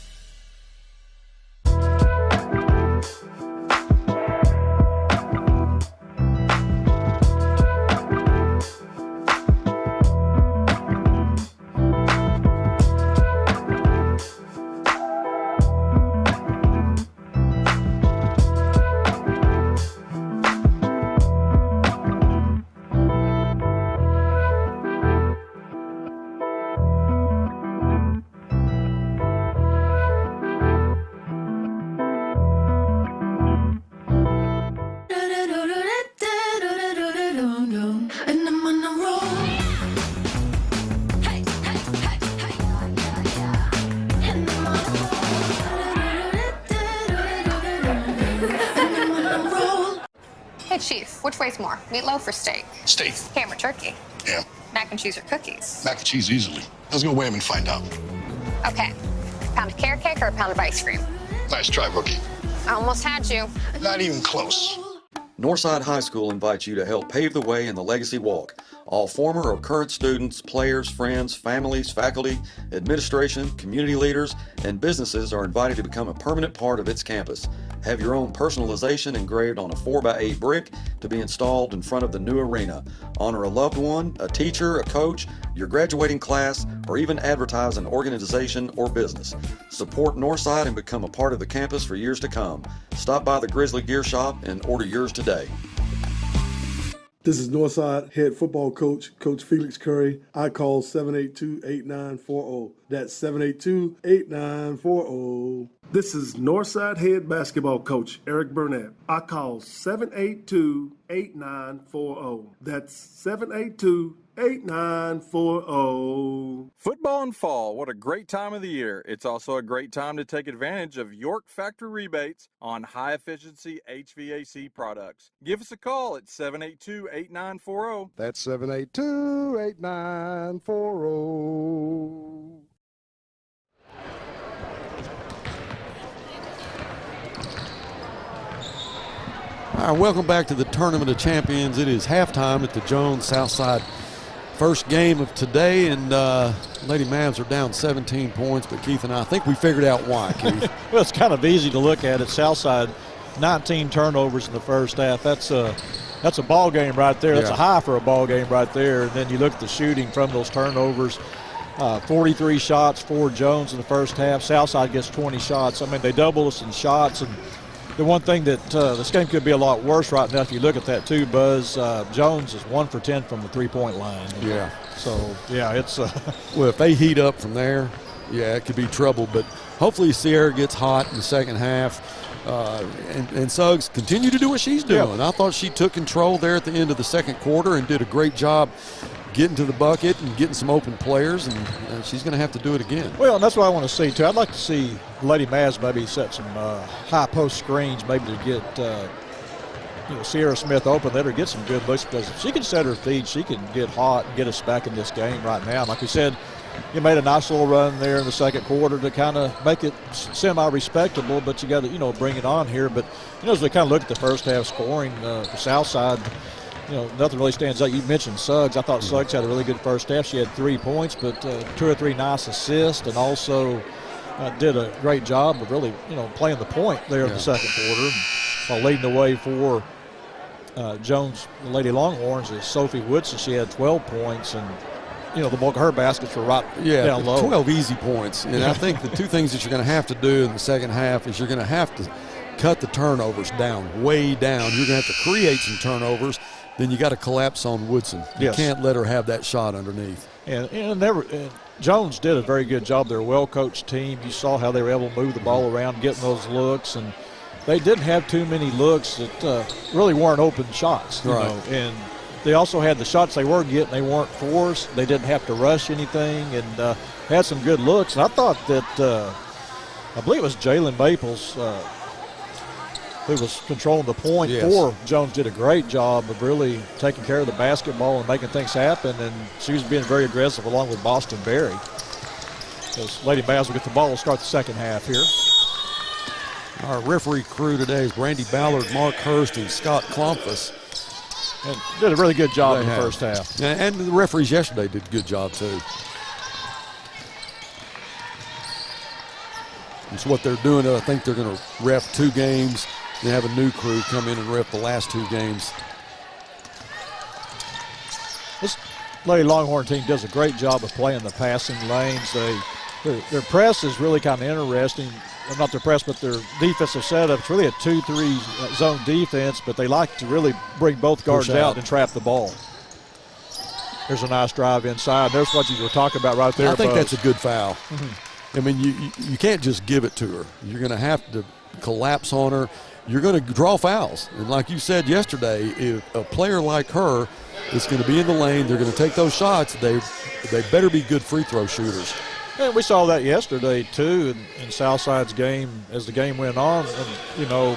Hey, Chief, which weighs more, meatloaf or steak? Steak. Ham or turkey? Ham. Mac and cheese or cookies? Mac and cheese easily. Let's go weigh them and find out. Okay. A pound of carrot cake or a pound of ice cream? Nice try, rookie. I almost had you. Not even close. Northside High School invites you to help pave the way in the Legacy Walk. All former or current students, players, friends, families, faculty, administration, community leaders, and businesses are invited to become a permanent part of its campus. Have your own personalization engraved on a 4x8 brick to be installed in front of the new arena. Honor a loved one, a teacher, a coach, your graduating class, or even advertise an organization or business. Support Northside and become a part of the campus for years to come. Stop by the Grizzly Gear Shop and order yours today. This is Northside head football coach, Coach Felix Curry. I call 782-8940. That's 782-8940. This is Northside head basketball coach, Eric Burnett. I call 782-8940. That's 782-8940. Football and fall, what a great time of the year. It's also a great time to take advantage of York factory rebates on high-efficiency HVAC products. Give us a call at 782-8940. That's 782-8940. All right, welcome back to the Tournament of Champions. It is halftime at the Jones Southside first game of today, and Lady Mavs are down 17 points, but Keith and I think we figured out why, Keith. Well, it's kind of easy to look at it. Southside, 19 turnovers in the first half. That's a ball game right there. That's a high for a ball game right there. And then you look at the shooting from those turnovers. 43 shots for Jones in the first half. Southside gets 20 shots. I mean, they double us in shots. And the one thing that this game could be a lot worse right now if you look at that too, Buzz. Jones is 1 for 10 from the three-point line. Yeah. So, yeah, it's well, if they heat up from there, yeah, it could be trouble. But hopefully Sierra gets hot in the second half. And Suggs continue to do what she's doing. I thought she took control there at the end of the second quarter and did a great job getting to the bucket and getting some open players, and she's going to have to do it again. Well, and that's what I want to see, too. I'd like to see Lady Mavs maybe set some high post screens maybe to get Sierra Smith open, let her get some good looks, because if she can set her feet, she can get hot and get us back in this game right now. Like we said, you made a nice little run there in the second quarter to kind of make it semi-respectable, but you got to, bring it on here. But, as we kind of look at the first half scoring, the Southside, nothing really stands out. You mentioned Suggs. I thought Suggs had a really good first half. She had 3 points, but 2 or 3 nice assists, and also did a great job of really, playing the point there in the second quarter. While leading the way for Jones, the Lady Longhorns, is Sophie Woodson. She had 12 points, and the bulk of her baskets were right down low. 12 easy points. And I think the two things that you're going to have to do in the second half is you're going to have to cut the turnovers down, way down. You're going to have to create some turnovers. Then you got to collapse on Woodson. You can't let her have that shot underneath. And Jones did a very good job. They're a well-coached team. You saw how they were able to move the ball around, getting those looks, and they didn't have too many looks that really weren't open shots. Right. And they also had the shots they were getting, they weren't forced. They didn't have to rush anything, and had some good looks. And I thought that, I believe it was Jalen Maples who was controlling the point for Jones, did a great job of really taking care of the basketball and making things happen. And she was being very aggressive along with Boston Berry. As Lady Mavs will get the ball, we'll start the second half here. Our referee crew today is Brandy Ballard, Mark Hurst, and Scott Klompus. And did a really good job in the first half. And the referees yesterday did a good job, too. It's what they're doing. I think they're going to ref 2 games. They have a new crew come in and ref the last 2 games. This Lady Longhorn team does a great job of playing the passing lanes. Their press is really kind of interesting. Well, not their press, but their defensive setup. It's really a 2-3 zone defense, but they like to really bring both guards out and trap the ball. There's a nice drive inside. There's what you were talking about right there. I think that's a good foul. I mean, you can't just give it to her. You're going to have to collapse on her. You're going to draw fouls. And like you said yesterday, if a player like her is going to be in the lane, they're going to take those shots, they better be good free throw shooters. And we saw that yesterday, too, in Southside's game as the game went on. And,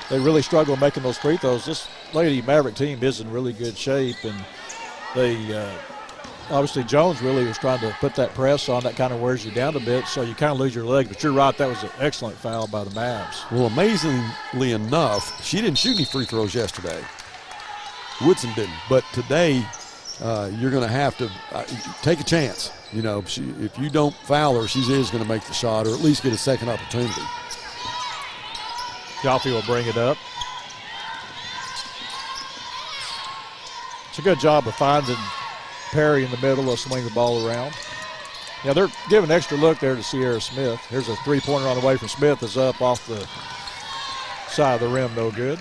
they really struggled making those free throws. This Lady Maverick team is in really good shape. And they obviously Jones really was trying to put that press on. That kind of wears you down a bit, so you kind of lose your legs. But you're right, that was an excellent foul by the Mavs. Well, amazingly enough, she didn't shoot any free throws yesterday. Woodson didn't. But today, you're going to have to take a chance. If you don't foul her, she is going to make the shot or at least get a second opportunity. Jaffe will bring it up. It's a good job of finding Perry in the middle. They'll swing the ball around. Yeah, they're giving an extra look there to Sierra Smith. Here's a three-pointer on the way from Smith. Is up off the side of the rim, no good.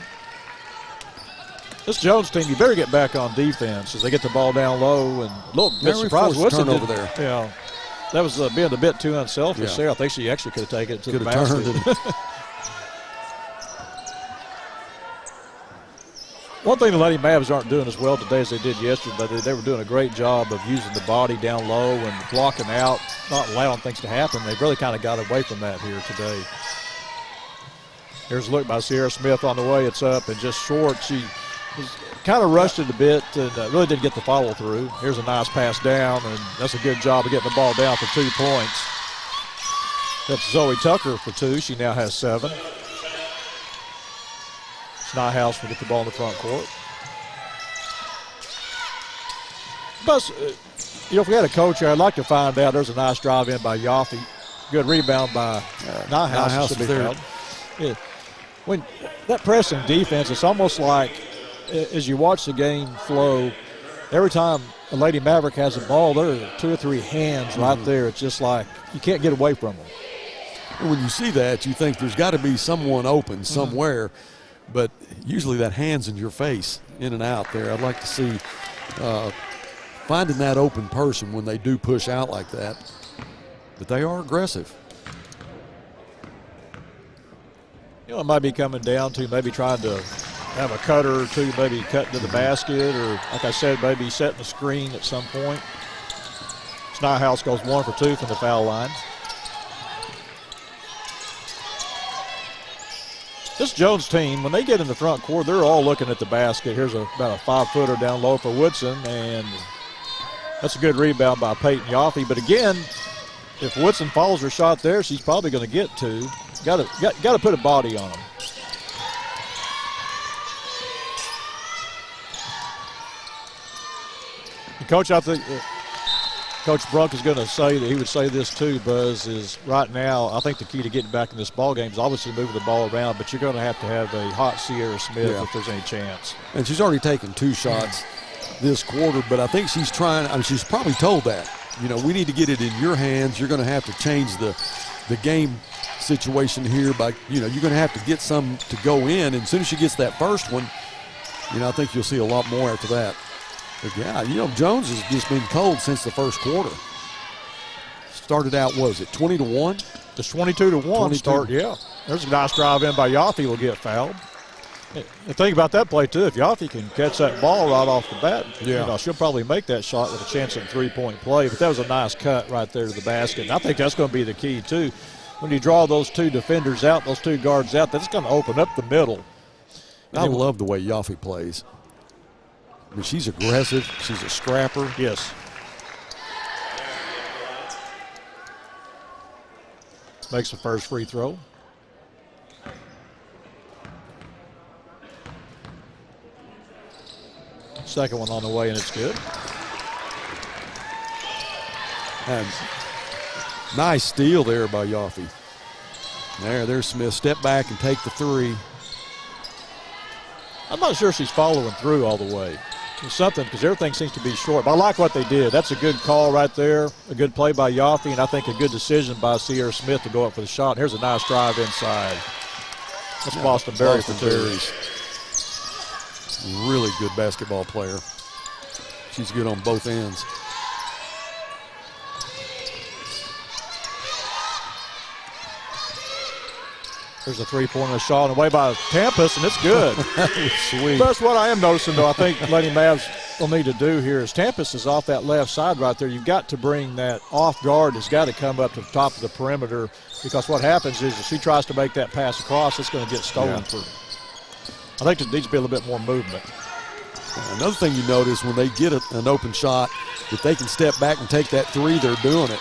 This Jones team, you better get back on defense as they get the ball down low, and a little bit surprised Woodson over there. That was being a bit too unselfish there. I think she actually could have taken it to the basket. One thing the Lady Mavs aren't doing as well today as they did yesterday, they were doing a great job of using the body down low and blocking out, not allowing things to happen. They've really kind of got away from that here today. Here's a look by Sierra Smith on the way. It's up and just short. She was kind of rushed it a bit and really didn't get the follow through. Here's a nice pass down, and that's a good job of getting the ball down for 2 points. That's Zoe Tucker for 2. She now has 7. Snyhouse will get the ball in the front court. But, if we had a coach here, I'd like to find out. There's a nice drive in by Yaffe. Good rebound by Nyhouse. Yeah. When that pressing defense, it's almost like as you watch the game flow, every time a Lady Maverick has a ball, there are 2 or 3 hands right there. It's just like you can't get away from them. And when you see that, you think there's got to be someone open somewhere. But usually that hand's in your face, in and out there. I'd like to see finding that open person when they do push out like that. But they are aggressive. It might be coming down to maybe trying to have a cutter or two, maybe cutting to the basket, or like I said, maybe setting the screen at some point. Snyhouse goes 1 for 2 from the foul line. This Jones team, when they get in the front court, they're all looking at the basket. Here's about a 5-footer down low for Woodson, and that's a good rebound by Peyton Yaffe. But again, if Woodson follows her shot there, she's probably going to get two. Got to put a body on them. And Coach, I think Coach Brunk is going to say that he would say this too, Buzz, is right now I think the key to getting back in this ball game is obviously moving the ball around, but you're going to have a hot Sierra Smith if there's any chance. And she's already taken 2 shots this quarter, but I think she's trying, I mean, she's probably told that, you know, we need to get it in your hands. You're going to have to change the game situation here by, you know, you're going to have to get some to go in. And as soon as she gets that first one, you know, I think you'll see a lot more after that. But yeah, you know, Jones has just been cold since the first quarter. Started out, what was it, 20-1? It's 22-1 start, yeah. There's a nice drive in by Yaffe, will get fouled. And think about that play, too. If Yaffe can catch that ball right off the bat, you know, she'll probably make that shot with a chance at a three-point play. But that was a nice cut right there to the basket. And I think that's going to be the key, too. When you draw those 2 defenders out, those 2 guards out, that's going to open up the middle. I love the way Yaffe plays. I mean, she's aggressive. She's a scrapper. Yes. Makes the first free throw. Second one on the way, and it's good. And nice steal there by Yaffe. There's Smith. Step back and take the 3. I'm not sure she's following through all the way. It's something, because everything seems to be short. But I like what they did. That's a good call right there. A good play by Yaffe, and I think a good decision by Sierra Smith to go up for the shot. And here's a nice drive inside. That's Boston Berry for 2. Really good basketball player. She's good on both ends. There's a three-pointer shot away by Tempest, and it's good. Sweet. That's what I am noticing, though. I think Lady Mavs will need to do here is Tempest is off that left side right there. You've got to bring that off guard. Has got to come up to the top of the perimeter, because what happens is if she tries to make that pass across, it's going to get stolen through. I think there needs to be a little bit more movement. Another thing you notice when they get an open shot, if they can step back and take that 3, they're doing it.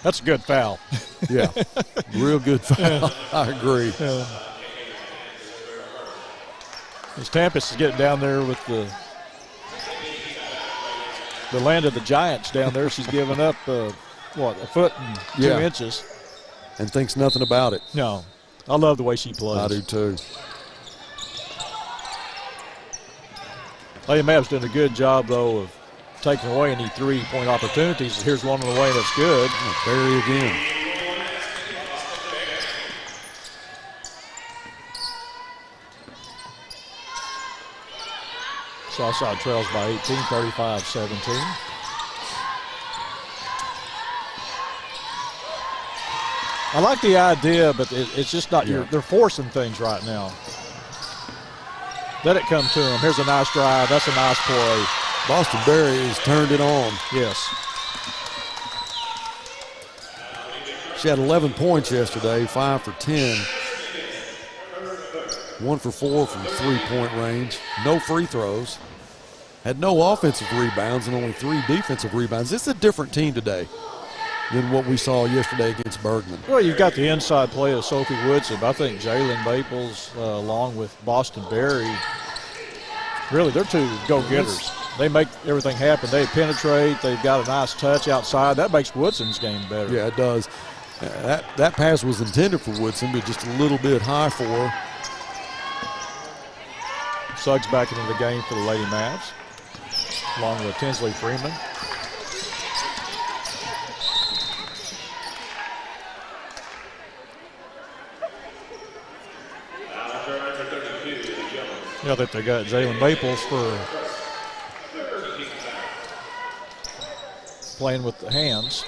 That's a good foul. Yeah, real good foul. I agree. As Tempest is getting down there with the land of the Giants down there, she's giving up, a foot and 2 inches. And thinks nothing about it. No. I love the way she plays. I do too. Lady Mavs doing a good job, though, of taking away any 3-point opportunities. Here's one on the way, and it's good. Berry again. Southside trails by 18, 35-17. I like the idea, but it's just not they're forcing things right now. Let it come to them. Here's a nice drive. That's a nice play. Boston Berry has turned it on. Yes. She had 11 points yesterday, 5 for 10. 1 for 4 from 3-point range. No free throws. Had no offensive rebounds and only 3 defensive rebounds. It's a different team today than what we saw yesterday against Bergman. Well, you've got the inside play of Sophie Woodson. I think Jalen Maples, along with Boston Berry, really, they're 2 go-getters. They make everything happen. They penetrate. They've got a nice touch outside. That makes Woodson's game better. Yeah, it does. That pass was intended for Woodson, but just a little bit high for her. Suggs back into the game for the Lady Mavs, along with Tinsley Freeman. Yeah, that they got Jalen Maples for playing with the hands.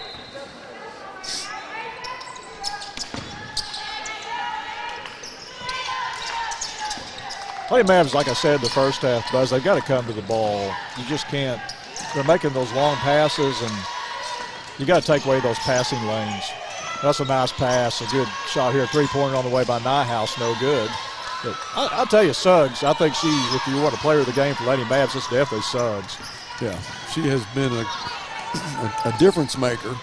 Lady Mavs, like I said, the first half, Buzz, they've got to come to the ball. You just can't they're making those long passes, and you got to take away those passing lanes. That's a nice pass, a good shot here. 3-pointer on the way by Nyhouse, no good. But I'll tell you, Suggs, I think if you want to player of the game for Lady Mavs, it's definitely Suggs. Yeah, she has been a difference maker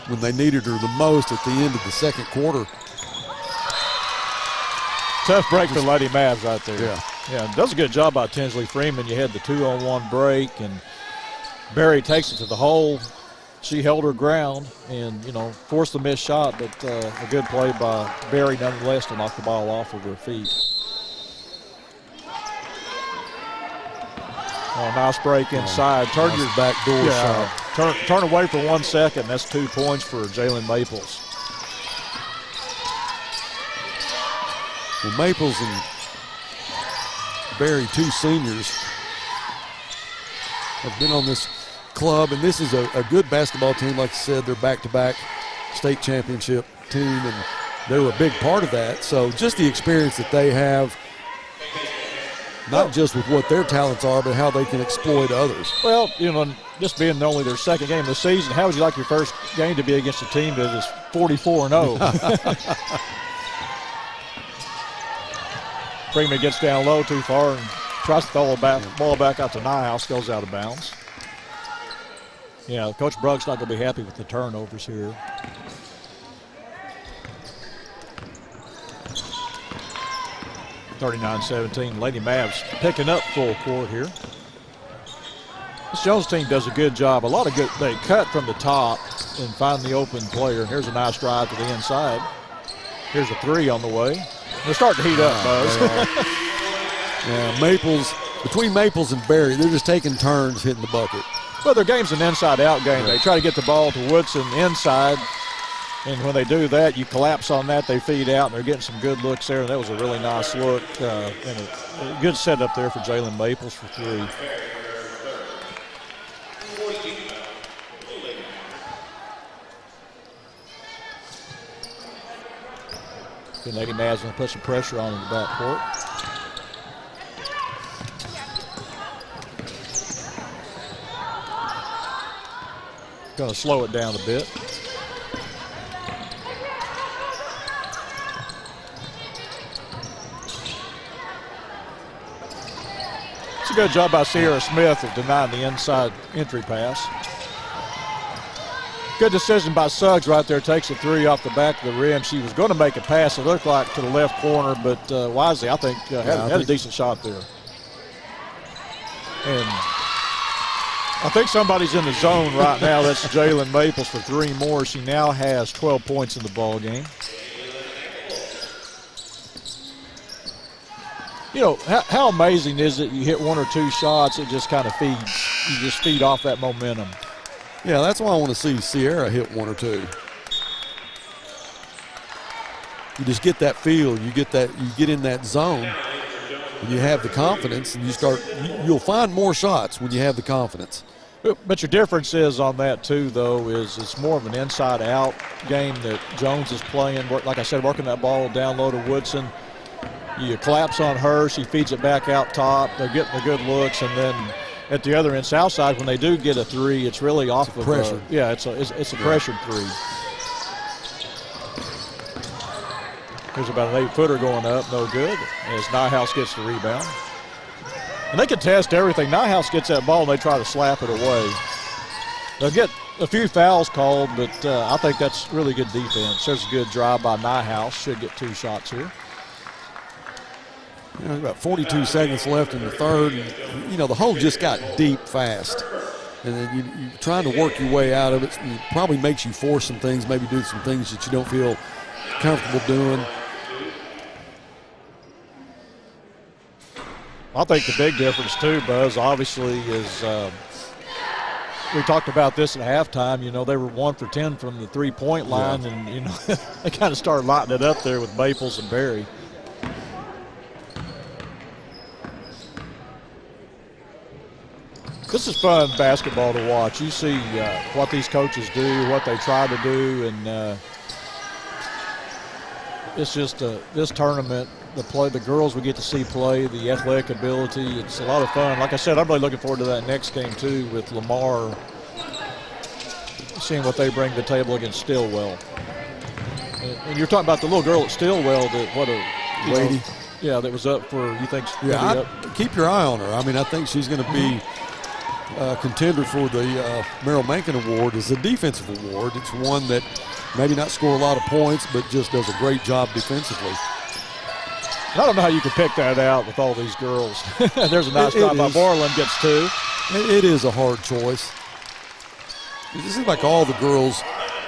when they needed her the most at the end of the second quarter. Tough break for Lady Mavs right there. Yeah, does a good job by Tinsley Freeman. You had the 2-on-1 break, and Barry takes it to the hole. She held her ground and, forced the missed shot, but a good play by Barry nonetheless to knock the ball off of her feet. Oh, nice break inside. Turn nice your back door shot. Turn away for 1 second. That's 2 points for Jalen Maples. Well, Maples and Barry, 2 seniors, have been on this club, and this is a good basketball team. Like I said, they're back-to-back state championship team, and they were a big part of that. So just the experience that they have, not just with what their talents are, but how they can exploit others. Well, just being only their second game of the season, how would you like your first game to be against a team that is 44-0? Freeman gets down low too far and tries to throw the ball back out to Nyhouse, goes out of bounds. Yeah, Coach Brug's not going to be happy with the turnovers here. (39-17). Lady Mavs picking up full court here. This Jones team does a good job. They cut from the top and find the open player. Here's a nice drive to the inside. Here's a 3 on the way. They're starting to heat up, Buzz. Yeah, between Maples and Barry, they're just taking turns hitting the bucket. Well, their game's an inside-out game. They try to get the ball to Woodson inside, and when they do that, you collapse on that, they feed out, and they're getting some good looks there, and that was a really nice look and a good setup there for Jalen Maples for 3. And Lady Mavs going to put some pressure on in the backcourt. Going to slow it down a bit. It's a good job by Sierra Smith of denying the inside entry pass. Good decision by Suggs right there. Takes a 3 off the back of the rim. She was going to make a pass, it looked like, to the left corner, but Wisely, I think, had a decent shot there. And I think somebody's in the zone right now. That's Jalen Maples for 3 more. She now has 12 points in the ball game. How amazing is it? You hit 1 or 2 shots, it just kind of feeds. You just feed off that momentum. Yeah, that's why I want to see Sierra hit 1 or 2. You just get that feel. You get in that zone, and you have the confidence, and you'll find more shots when you have the confidence. But your difference is on that too, though, is it's more of an inside-out game that Jones is playing. Like I said, working that ball down low to Woodson. You collapse on her, she feeds it back out top. They're getting the good looks, and then at the other end, Southside, when they do get a 3, it's really off of pressure. It's a pressured 3. There's about an 8-footer going up, no good, as Nyhouse gets the rebound. And they can test everything. Nyhouse gets that ball and they try to slap it away. They'll get a few fouls called, but I think that's really good defense. There's a good drive by Nyhouse. Should get 2 shots here. There's about 42 seconds left in the third. And, the hole just got deep fast. And then you're trying to work your way out of it. It probably makes you force some things, maybe do some things that you don't feel comfortable doing. I think the big difference too, Buzz, obviously is we talked about this at halftime. They were 1 for 10 from the 3-point line, and they kind of started lighting it up there with Maples and Barry. This is fun basketball to watch. You see what these coaches do, what they try to do, and it's just this tournament, the girls we get to see play, the athletic ability, it's a lot of fun. Like I said, I'm really looking forward to that next game too with Lamar, seeing what they bring to the table against Stillwell. And you're talking about the little girl at Stillwell lady. Yeah, that was up for, you think? Yeah, keep your eye on her. I mean, I think she's going to be a contender for the Merrill Mankin Award. It's a defensive award. It's one that maybe not score a lot of points, but just does a great job defensively. I don't know how you could pick that out with all these girls. There's a nice job by Borland, gets 2. It is a hard choice. It seems like all the girls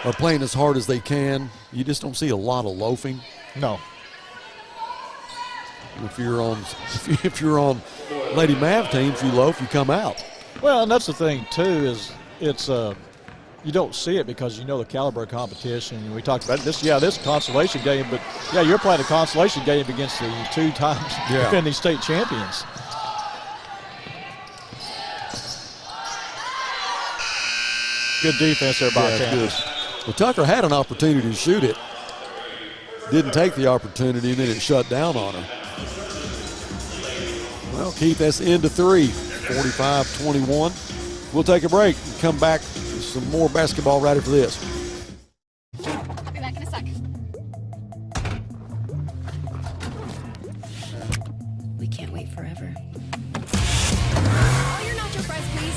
are playing as hard as they can. You just don't see a lot of loafing. No. If you're on Lady Mav teams, you loaf, you come out. Well, and that's the thing too, is it's you don't see it because you know the caliber of competition. We talked about this consolation game, but yeah, you're playing a consolation game against the 2-time defending state champions. Good defense there by Kansas. Well, Tucker had an opportunity to shoot it. Didn't take the opportunity, and then it shut down on her. Well, Keith, that's the end of 3, 45-21. We'll take a break and come back with some more basketball right after this. I'll be back in a sec. We can't wait forever. All your nacho fries, please.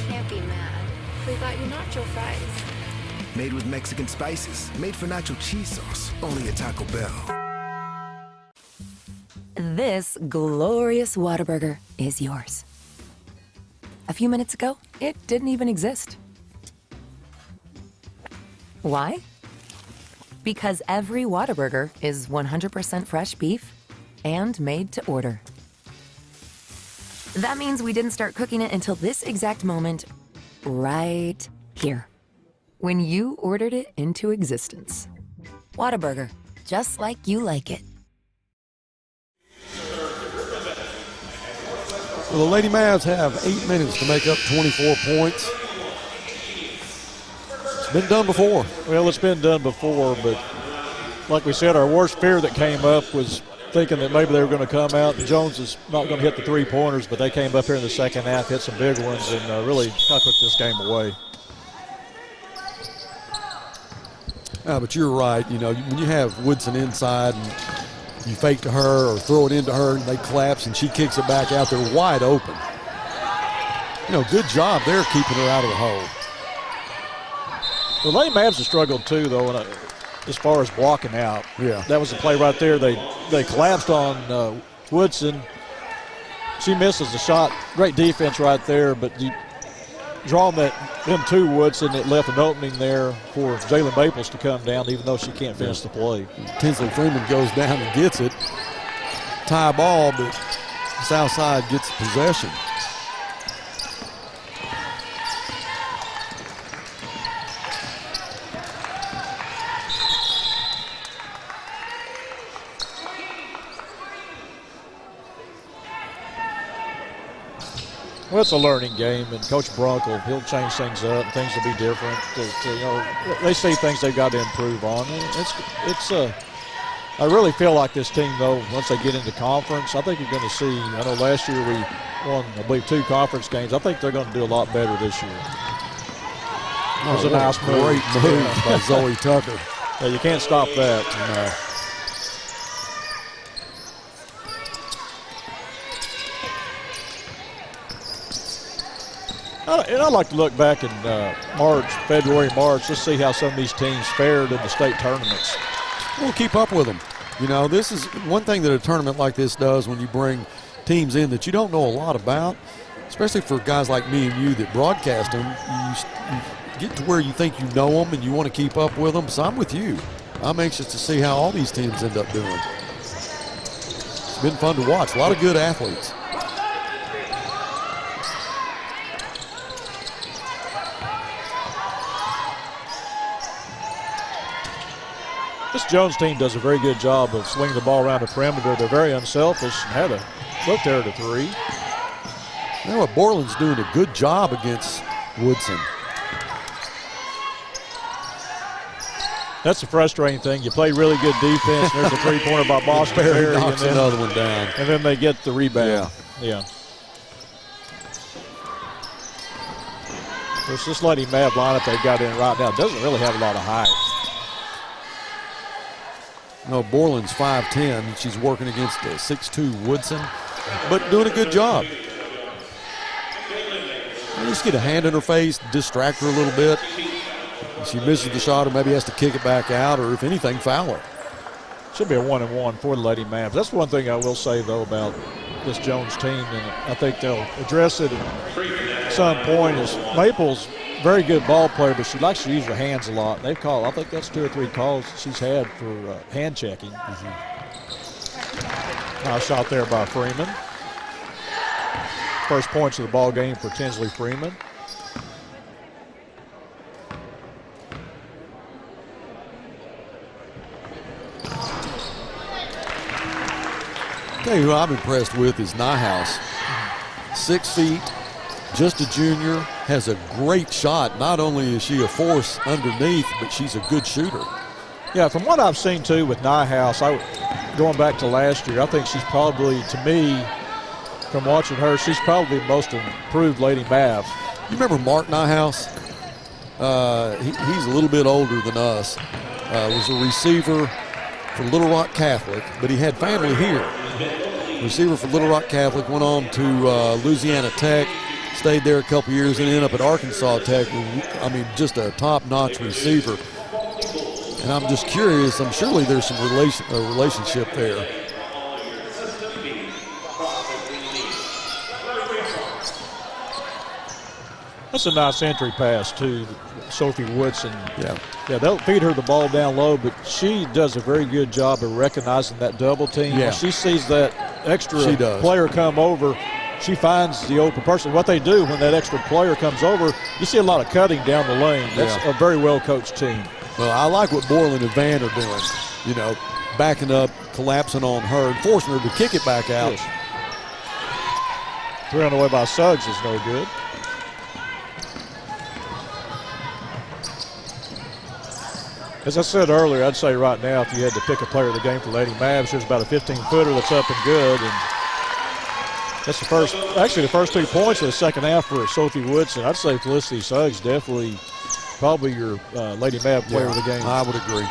Can't be mad. We got you nacho fries. Made with Mexican spices. Made for nacho cheese sauce. Only at Taco Bell. This glorious Whataburger is yours. A few minutes ago, it didn't even exist. Why? Because every Whataburger is 100% fresh beef and made to order. That means we didn't start cooking it until this exact moment, right here, when you ordered it into existence. Whataburger, just like you like it. Well, the Lady Mavs have 8 minutes to make up 24 points. It's been done before. Well, it's been done before, but like we said, our worst fear that came up was thinking that maybe they were going to come out. Jones is not going to hit the 3-pointers, but they came up here in the second half, hit some big ones, and really kind of put this game away. But you're right. You know, when you have Woodson inside and you fake to her or throw it into her and they collapse and she kicks it back out there wide open. You know, good job there keeping her out of the hole. The Lady Mavs have struggled too, though, as far as blocking out. Yeah. That was the play right there. They collapsed on Woodson. She misses the shot. Great defense right there, but you draw them to Woodson, it left an opening there for Jalen Maples to come down, even though she can't finish the play. Tinsley Freeman goes down and gets it. Tie ball, but Southside gets possession. Well, it's a learning game, and Coach Brunkle, he'll change things up, and things will be different. They see things they've got to improve on. I really feel like this team, though, once they get into conference, I think you're going to see. I know last year we won, I believe, 2 conference games. I think they're going to do a lot better this year. It was a nice move. Great move by Zoe Tucker. Yeah, you can't stop that. No. And I'd like to look back in February, March, just see how some of these teams fared in the state tournaments. We'll keep up with them. You know, this is one thing that a tournament like this does when you bring teams in that you don't know a lot about, especially for guys like me and you that broadcast them. You get to where you think you know them and you want to keep up with them. So I'm with you. I'm anxious to see how all these teams end up doing. It's been fun to watch. A lot of good athletes. This Jones team does a very good job of swinging the ball around the perimeter. They're very unselfish and had a Look there at a 3. Now what, Borland's doing a good job against Woodson. That's the frustrating thing. You play really good defense. There's a 3-pointer by Boston Berry. Knocks another one down. And then they get the rebound. Yeah. It's this Lady Mav lineup they've got in right now doesn't really have a lot of height. No, Borland's 5'10". She's working against a 6'2" Woodson, but doing a good job. Just get a hand in her face, distract her a little bit. If she misses the shot, or maybe has to kick it back out, or if anything, foul her. Should be a 1-and-1 for the Lady Mavs. That's one thing I will say, though, about this Jones team, and I think they'll address it at some point, is Maple's a very good ball player, but she likes to use her hands a lot. They've called, I think that's 2 or 3 calls she's had for hand checking. Nice shot there by Freeman. First points of the ball game for Tinsley Freeman. Tell you who I'm impressed with is Nyhouse. 6 feet, just a junior, has a great shot. Not only is she a force underneath, but she's a good shooter. Yeah, from what I've seen, too, with Nyhouse, going back to last year, I think she's probably, to me, from watching her, she's probably the most improved Lady Mav. You remember Mark Nyhouse? He's a little bit older than us. Was a receiver for Little Rock Catholic, but he had family here. Receiver for Little Rock Catholic, went on to Louisiana Tech, stayed there a couple years, and ended up at Arkansas Tech. I mean, just a top-notch receiver. And I'm just curious, I'm surely there's some relationship there. That's a nice entry pass to Sophie Woodson. Yeah, they'll feed her the ball down low, but she does a very good job of recognizing that double team. Yeah. When she sees that extra player come over, she finds the open person. What they do when that extra player comes over, you see a lot of cutting down the lane. That's a very well-coached team. Well, I like what Borland and Van are doing. You know, backing up, collapsing on her, and forcing her to kick it back out. Yes. 3 on the way by Suggs is no good. As I said earlier, I'd say right now, if you had to pick a player of the game for Lady Mavs, there's about a 15-footer that's up and good. And that's the first 2 points of the second half for Sophie Woodson. I'd say Felicity Suggs definitely probably your Lady Mav player of the game. I would agree.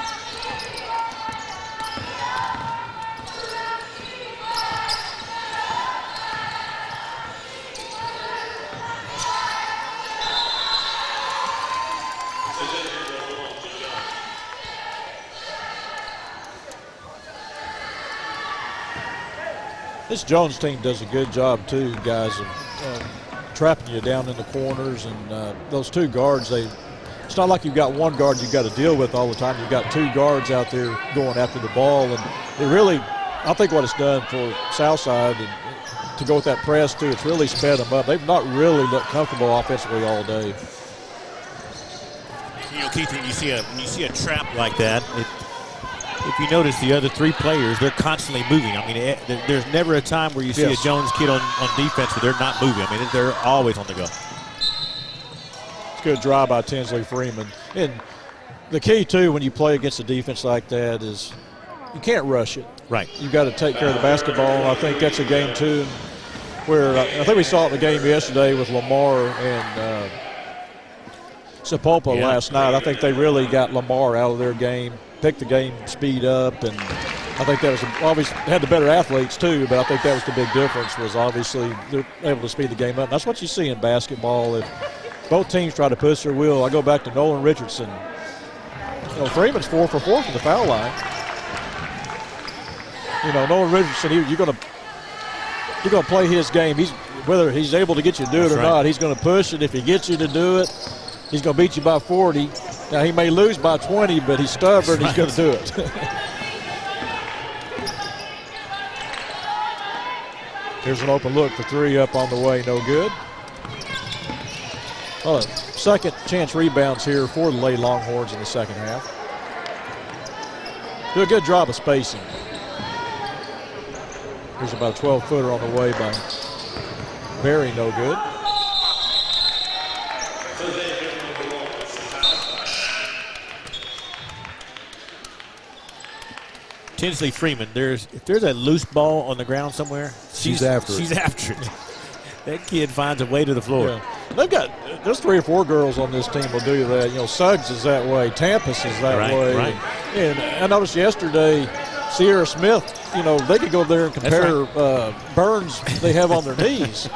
This Jones team does a good job too, guys, of trapping you down in the corners, and those 2 guards, it's not like you've got 1 guard you've got to deal with all the time. You've got 2 guards out there going after the ball, and it really, I think what it's done for Southside, and to go with that press too, it's really sped them up. They've not really looked comfortable offensively all day. You know, Keith, when you see a trap like that, if you notice the other 3 players, they're constantly moving. I mean, there's never a time where you see a Jones kid on defense where they're not moving. I mean, they're always on the go. Good drive by Tinsley Freeman. And the key, too, when you play against a defense like that is you can't rush it. Right. You've got to take care of the basketball. I think that's a game, too, where I think we saw it in the game yesterday with Lamar and Sepulpa last night. I think they really got Lamar out of their game, picked the game speed up, and I think that was obviously had the better athletes too, but I think that was the big difference, was obviously they're able to speed the game up. That's what you see in basketball. If both teams try to push their will, I go back to Nolan Richardson. You know, Freeman's 4 for 4 from the foul line. You know, Nolan Richardson, you're going to play his game. Whether he's able to get you to do it or not, he's going to push it. If he gets you to do it, he's going to beat you by 40. Now, he may lose by 20, but he's stubborn. He's going to do it. Here's an open look for 3 up on the way. No good. Well, second chance rebounds here for the Lady Longhorns in the second half. Do a good job of spacing. Here's about a 12-footer on the way by Barry, no good. Tinsley Freeman, if there's a loose ball on the ground somewhere, she's after it. That kid finds a way to the floor. Yeah. There's 3 or 4 girls on this team will do that. You know, Suggs is that way. Tampus is that way. Right. And I noticed yesterday, Sierra Smith, you know, they could go there and compare burns they have on their knees.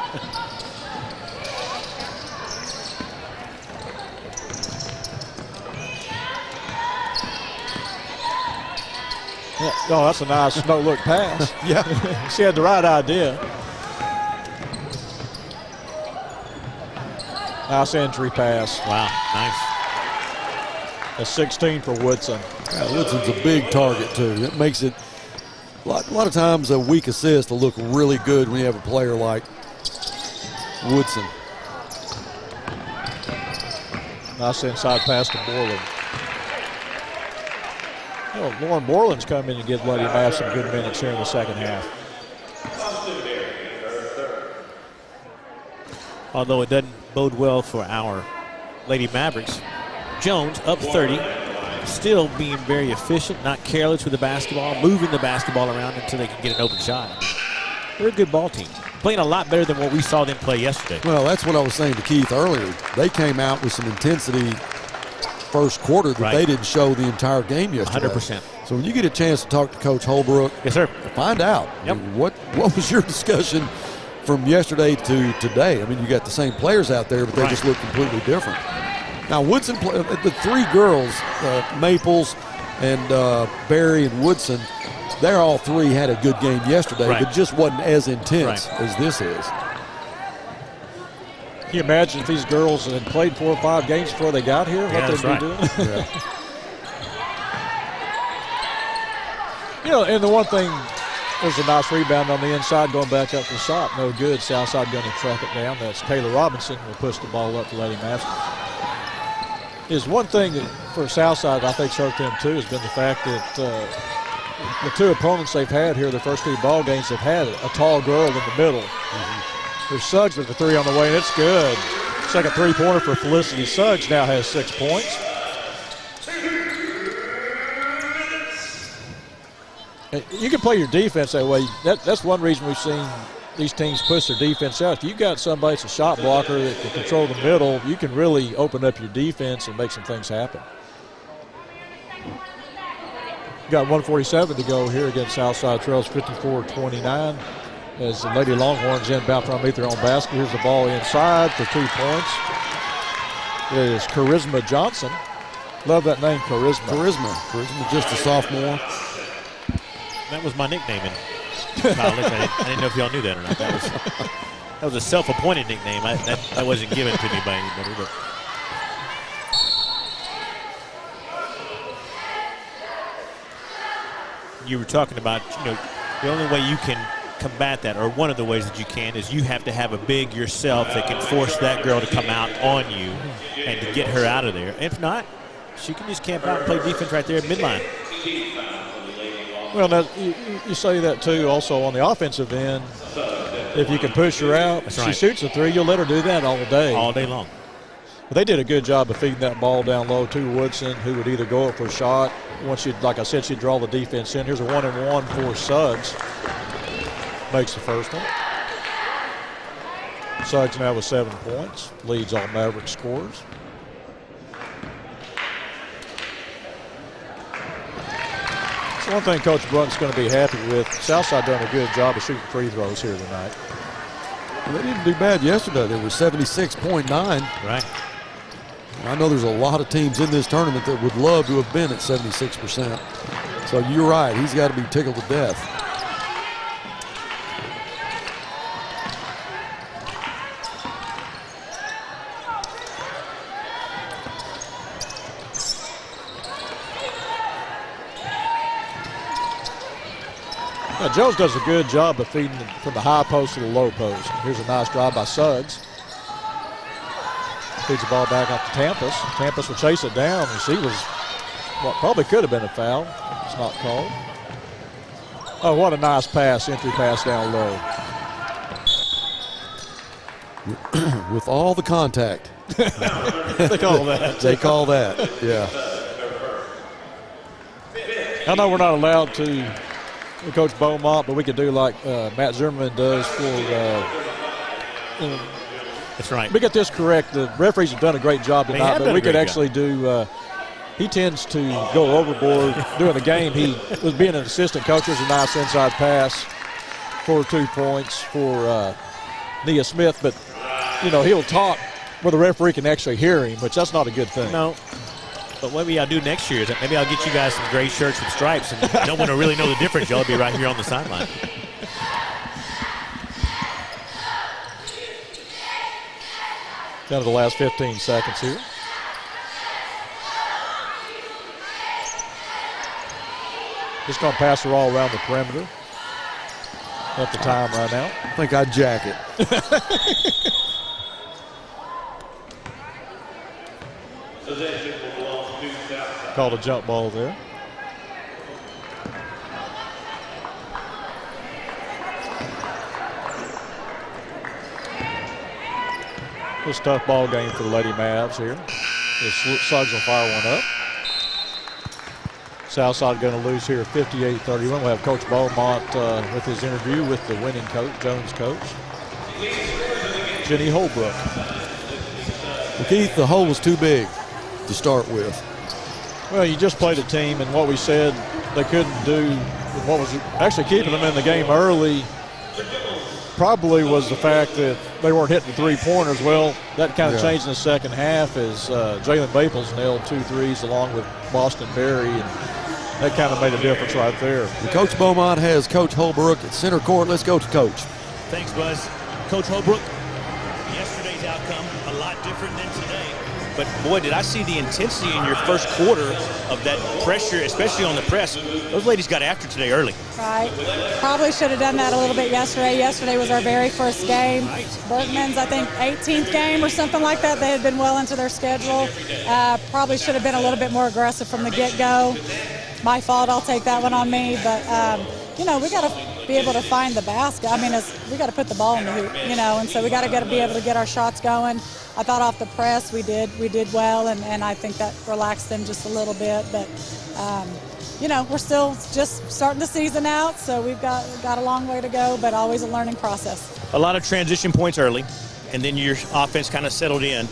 Yeah. Oh, that's a nice no-look pass. Yeah. She had the right idea. Nice entry pass. Wow, nice. A 16 for Woodson. Yeah, Woodson's a big target, too. It makes it a lot of times a weak assist will look really good when you have a player like Woodson. Nice inside pass to Borland. You know, Lauren Borland's come in and give Lady Mass some good minutes here in the second half. Although it doesn't bode well for our Lady Mavericks. Jones up 30, still being very efficient, not careless with the basketball, moving the basketball around until they can get an open shot. They're a good ball team, playing a lot better than what we saw them play yesterday. Well, that's what I was saying to Keith earlier. They came out with some intensity first quarter that they didn't show the entire game yesterday. 100%. So when you get a chance to talk to Coach Holbrook, yes, sir, find out what was your discussion from yesterday to today. I mean, you got the same players out there, but they just look completely different. Now, Woodson, the 3 girls, Maples and Barry and Woodson, they all 3 had a good game yesterday, but just wasn't as intense as this is. Can you imagine if these girls had played 4 or 5 games before they got here, what they'd be doing? You know, and the one thing, there's a nice rebound on the inside going back up for the shot. No good. Southside going to track it down. That's Kayla Robinson will push the ball up to Lady Mass. Is one thing that for Southside I think's hurt them too has been the fact that the 2 opponents they've had here, the first 3 ball games, have had a tall girl in the middle. There's Suggs with the 3 on the way, and it's good. Second 3-pointer for Felicity Suggs now has 6 points. You can play your defense that way. That's one reason we've seen these teams push their defense out. If you've got somebody that's a shot blocker that can control the middle, you can really open up your defense and make some things happen. Got 147 to go here against Southside Trails, 54-29. As the Lady Longhorns inbound from underneath their own basket. Here's the ball inside for 2 points. It is Charisma Johnson. Love that name, Charisma. Charisma, just a sophomore. That was my nickname in college. I didn't know if y'all knew that or not. That was a self-appointed nickname. That wasn't given to me by anybody. But. You were talking about, the only way you can combat that, or one of the ways that you can, is you have to have a big yourself that can force that girl to come out on you and to get her out of there. If not, she can just camp out and play defense right there at midline. Well, now, you say that too also on the offensive end. If you can push her out, she shoots a 3, you'll let her do that all day. All day long. But they did a good job of feeding that ball down low to Woodson, who would either go up for a shot. Once like I said, she'd draw the defense in. Here's a 1-and-1 for Suggs. Makes the first one. Suggs now with 7 points. Leads all Mavericks scorers. So one thing Coach Brunt's going to be happy with, Southside done a good job of shooting free throws here tonight. Well, they didn't do bad yesterday. They were 76.9. Right. I know there's a lot of teams in this tournament that would love to have been at 76%. So you're right. He's got to be tickled to death. Now, Jones does a good job of feeding from the high post to the low post. Here's a nice drive by Suggs. Feeds the ball back out to Tampus. Tampus will chase it down, and she was what probably could have been a foul. It's not called. Oh, what a nice pass, entry pass down low. With all the contact. They call that. They call that, yeah. I know we're not allowed to Coach Beaumont, but we could do like Matt Zimmerman does for that's right. We get this correct. The referees have done a great job tonight, but we could actually do he tends to go overboard during the game. He was being an assistant coach. There's a nice inside pass for 2 points for Nia Smith, but he'll talk where the referee can actually hear him, which that's not a good thing. No. But what maybe I'll do next year is maybe I'll get you guys some gray shirts with stripes, and no one will really know the difference. Y'all be right here on the sideline. Down to the last 15 seconds here. Just going to pass her all around the perimeter. At the time right now. I think I'd jack it. Called a jump ball there. This tough ball game for the Lady Mavs here. The Slugs will fire one up. Southside going to lose here 58-31. We'll have Coach Beaumont with his interview with the winning coach, Jones coach, Jenny Holbrook. Well, Keith, the hole was too big to start with. Well, you just played a team, and what we said they couldn't do, what was actually keeping them in the game early probably was the fact that they weren't hitting three-pointers. Well, that kind of changed in the second half as Jalen Maples nailed 2 threes along with Boston Berry, and that kind of made a difference right there. And Coach Beaumont has Coach Holbrook at center court. Let's go to Coach. Thanks, Buzz. Coach Holbrook, yesterday's outcome a lot different than today. But, boy, did I see the intensity in your first quarter of that pressure, especially on the press. Those ladies got after today early. Right. Probably should have done that a little bit yesterday. Yesterday was our very first game. Bergman's, I think, 18th game or something like that. They had been well into their schedule. Probably should have been a little bit more aggressive from the get-go. My fault. I'll take that one on me. But, we got to be able to find the basket. I mean, we got to put the ball in the hoop, and so we got to be able to get our shots going. I thought off the press we did well, and I think that relaxed them just a little bit. But, we're still just starting the season out, so we've got a long way to go, but always a learning process. A lot of transition points early, and then your offense kind of settled in.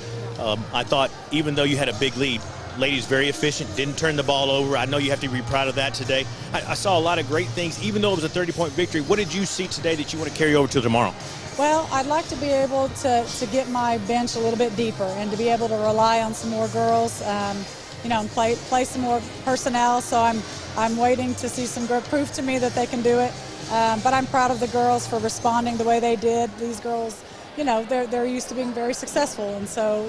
I thought even though you had a big lead, ladies very efficient, didn't turn the ball over. I know you have to be proud of that today. I saw a lot of great things, even though it was a 30-point victory. What did you see today that you want to carry over to tomorrow? Well, I'd like to be able to get my bench a little bit deeper and to be able to rely on some more girls, and play some more personnel. So I'm waiting to see some proof to me that they can do it. But I'm proud of the girls for responding the way they did. These girls, they're used to being very successful, and so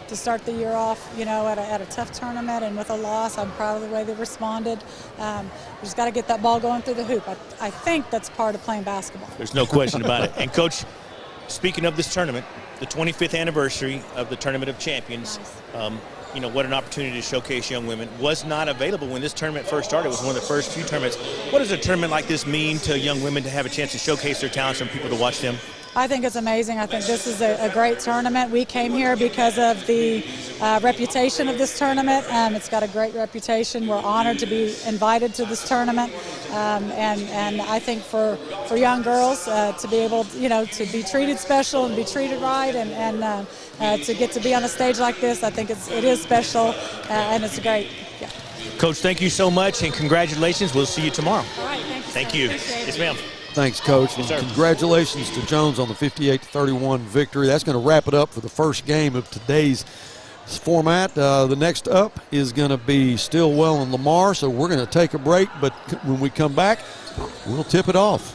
to start the year off, at a tough tournament and with a loss, I'm proud of the way they responded. We just got to get that ball going through the hoop. I think that's part of playing basketball. There's no question about it. And Coach, speaking of this tournament, the 25th anniversary of the Tournament of Champions. Nice. What an opportunity to showcase young women. Was not available when this tournament first started. It was one of the first few tournaments. What does a tournament like this mean to young women to have a chance to showcase their talents and people to watch them? I think it's amazing. I think this is a great tournament. We came here because of the reputation of this tournament. It's got a great reputation. We're honored to be invited to this tournament. And I think for young girls to be able, to be treated special and be treated right and to get to be on a stage like this, I think it is special and it's great. Yeah. Coach, thank you so much and congratulations. We'll see you tomorrow. All right, thank you. Yes, ma'am. Thanks, Coach. Yes, and congratulations to Jones on the 58-31 victory. That's going to wrap it up for the first game of today's format. The next up is going to be Stillwell and Lamar, so we're going to take a break, but when we come back, we'll tip it off.